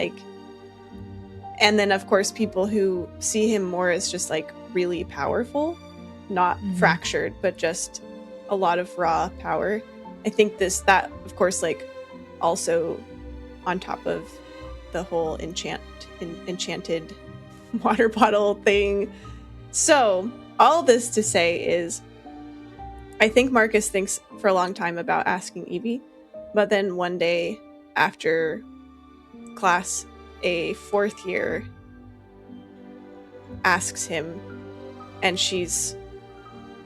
then of course people who see him more as just like really powerful, not fractured, but just a lot of raw power. I think that of course, like, also on top of the whole enchanted water bottle thing. So all this to say is, I think Marcus thinks for a long time about asking Evie, but then one day after class, a 4th year asks him, and she's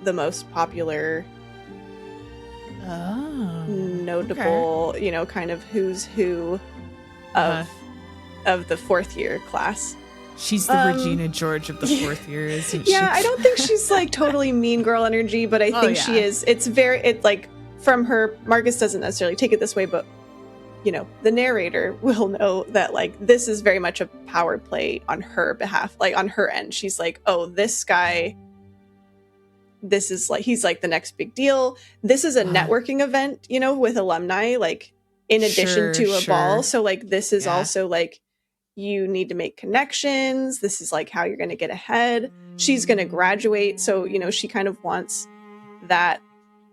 the most popular, notable, okay. Kind of who's who of the 4th year class. She's the Regina George of the 4th year, isn't she? Yeah, I don't think she's like totally mean girl energy, but I think she is. It's like, from her, Marcus doesn't necessarily take it this way, but the narrator will know that, like, this is very much a power play on her behalf, like on her end. She's like, oh, this guy, this is like, he's like the next big deal. This is a networking event, with alumni, like, in addition to a ball. So like, this is also like, you need to make connections. This is like how you're going to get ahead. She's going to graduate. So, she kind of wants that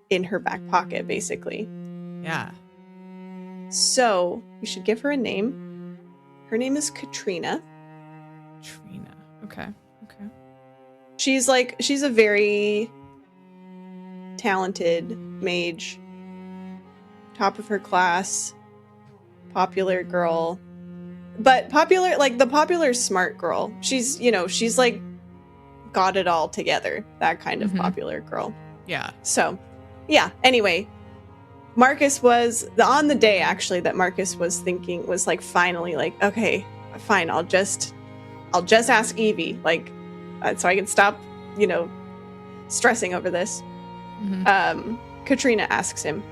in her back pocket, basically. Yeah. So we should give her a name. Her name is Katrina. Katrina. Okay. She's a very talented mage, top of her class, popular girl. But popular, like the popular smart girl. She's like got it all together. That kind of popular girl. Yeah. So, yeah. Anyway, Marcus was on the day actually that Marcus was like, finally, like, okay, fine. I'll just ask Evie, like, so I can stop, stressing over this. Katrina asks him,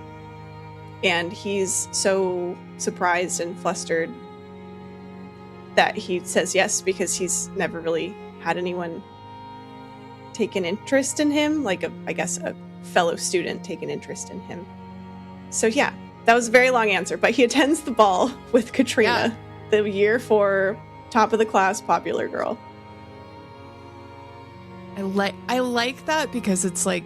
and he's so surprised and flustered that he says yes because he's never really had anyone take an interest in him, like I guess a fellow student take an interest in him. So yeah, that was a very long answer, but he attends the ball with Katrina, the year 4 top of the class popular girl. I like that because it's like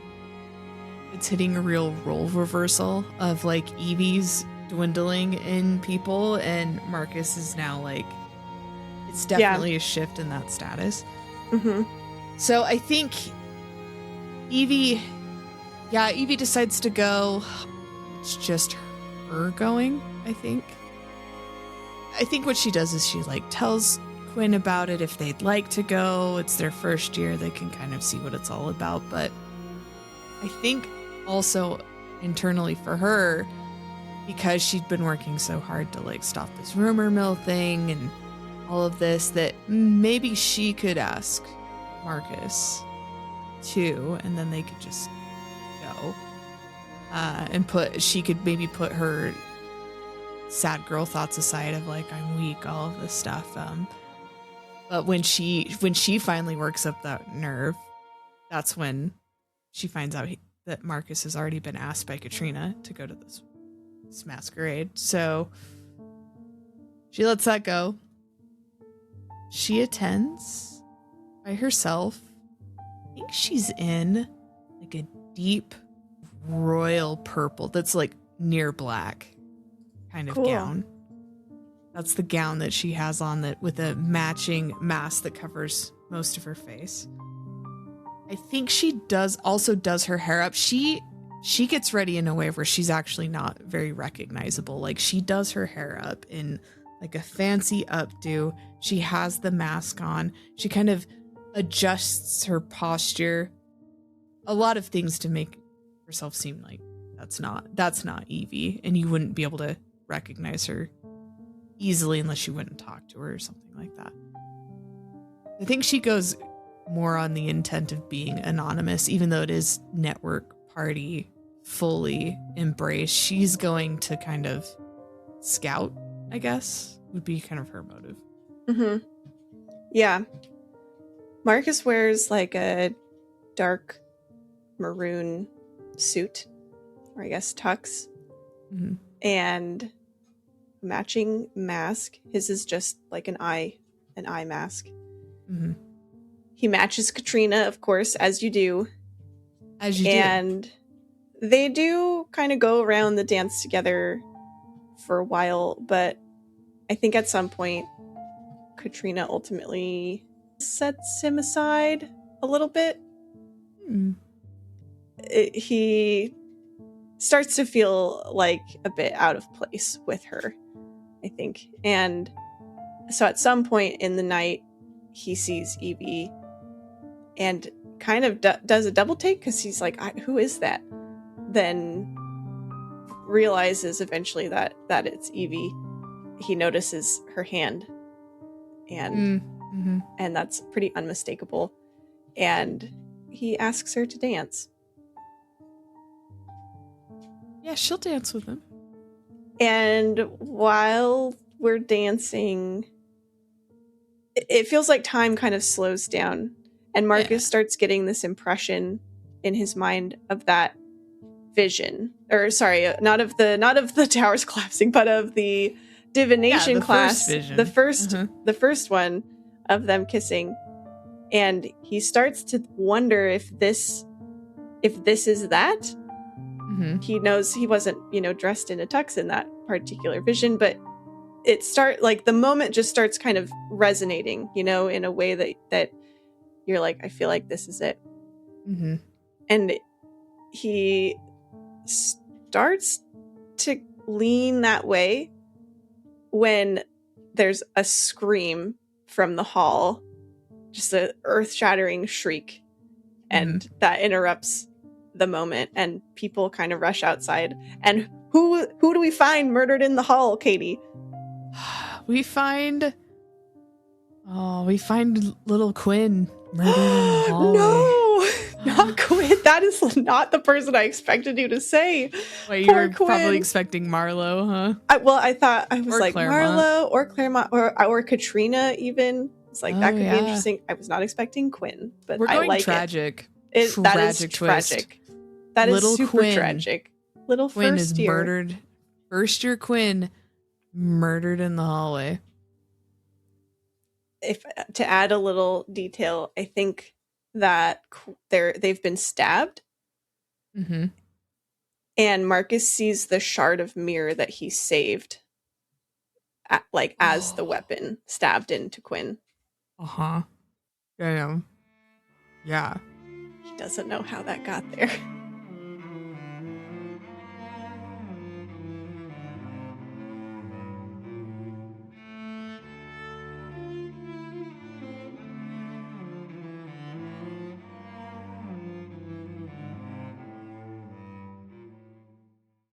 it's hitting a real role reversal of like Evie's dwindling in people and Marcus is now like it's definitely a shift in that status. Mm-hmm. So I think Evie decides to go. It's just her going, I think. I think what she does is she like tells Quinn about it if they'd like to go. It's their first year. They can kind of see what it's all about. But I think also internally for her, because she'd been working so hard to like stop this rumor mill thing and all of this, that maybe she could ask Marcus too, and then they could just go. And she could maybe put her sad girl thoughts aside of like, I'm weak, all of this stuff. But when she finally works up that nerve, that's when she finds out that Marcus has already been asked by Katrina to go to this masquerade. So she lets that go. She attends by herself. I think she's in like a deep royal purple that's like near black kind of gown. That's the gown that she has on, that with a matching mask that covers most of her face. I think she also does her hair up. She gets ready in a way where she's actually not very recognizable. Like she does her hair up in like a fancy updo. She has the mask on. She kind of adjusts her posture. A lot of things to make herself seem like that's not Evie, and you wouldn't be able to recognize her easily unless you wouldn't talk to her or something like that. I think she goes more on the intent of being anonymous, even though it is network party fully embraced. She's going to kind of scout, I guess, would be kind of her motive. Mm-hmm. Yeah. Marcus wears like a dark maroon suit, or I guess tux, and matching mask. His is just like an eye mask. Mm-hmm. He matches Katrina, of course, as you do. And they do kind of go around the dance together for a while, but I think at some point Katrina ultimately sets him aside a little bit. He starts to feel like a bit out of place with her, I think. And so at some point in the night, he sees Evie and kind of does a double take because he's like, who is that? Then realizes eventually that it's Evie. He notices her hand, and that's pretty unmistakable. And he asks her to dance. Yeah, she'll dance with him. And while we're dancing, it feels like time kind of slows down. And Marcus starts getting this impression in his mind of that vision. Or sorry, not of the towers collapsing, but of the divination class. The first one of them kissing. And he starts to wonder if this is that. He knows he wasn't, dressed in a tux in that particular vision, but the moment just starts kind of resonating, in a way that you're like, I feel like this is it. And he starts to lean that way when there's a scream from the hall, just an earth-shattering shriek, and that interrupts the moment, and people kind of rush outside. And who do we find murdered in the hall, Katie? We find little Quinn murdered in the hallway. No! Not Quinn. That is not the person I expected you to say. Wait, you Poor were probably Quinn. expecting Marlo, huh? I thought I was Or like Claremont. Marlo or Claremont or Katrina even. It's like that Oh, could be yeah. interesting. I was not expecting Quinn, but We're I going like tragic. it. That is Tragic twist. tragic. That is Little super Quinn. tragic. Little Quinn first is year. murdered. First year Quinn murdered in the hallway. If to add a little detail, I think that they've been stabbed, Mm-hmm. and Marcus sees the shard of mirror that he saved, as the weapon stabbed into Quinn. Uh-huh. Damn. Yeah. He doesn't know how that got there.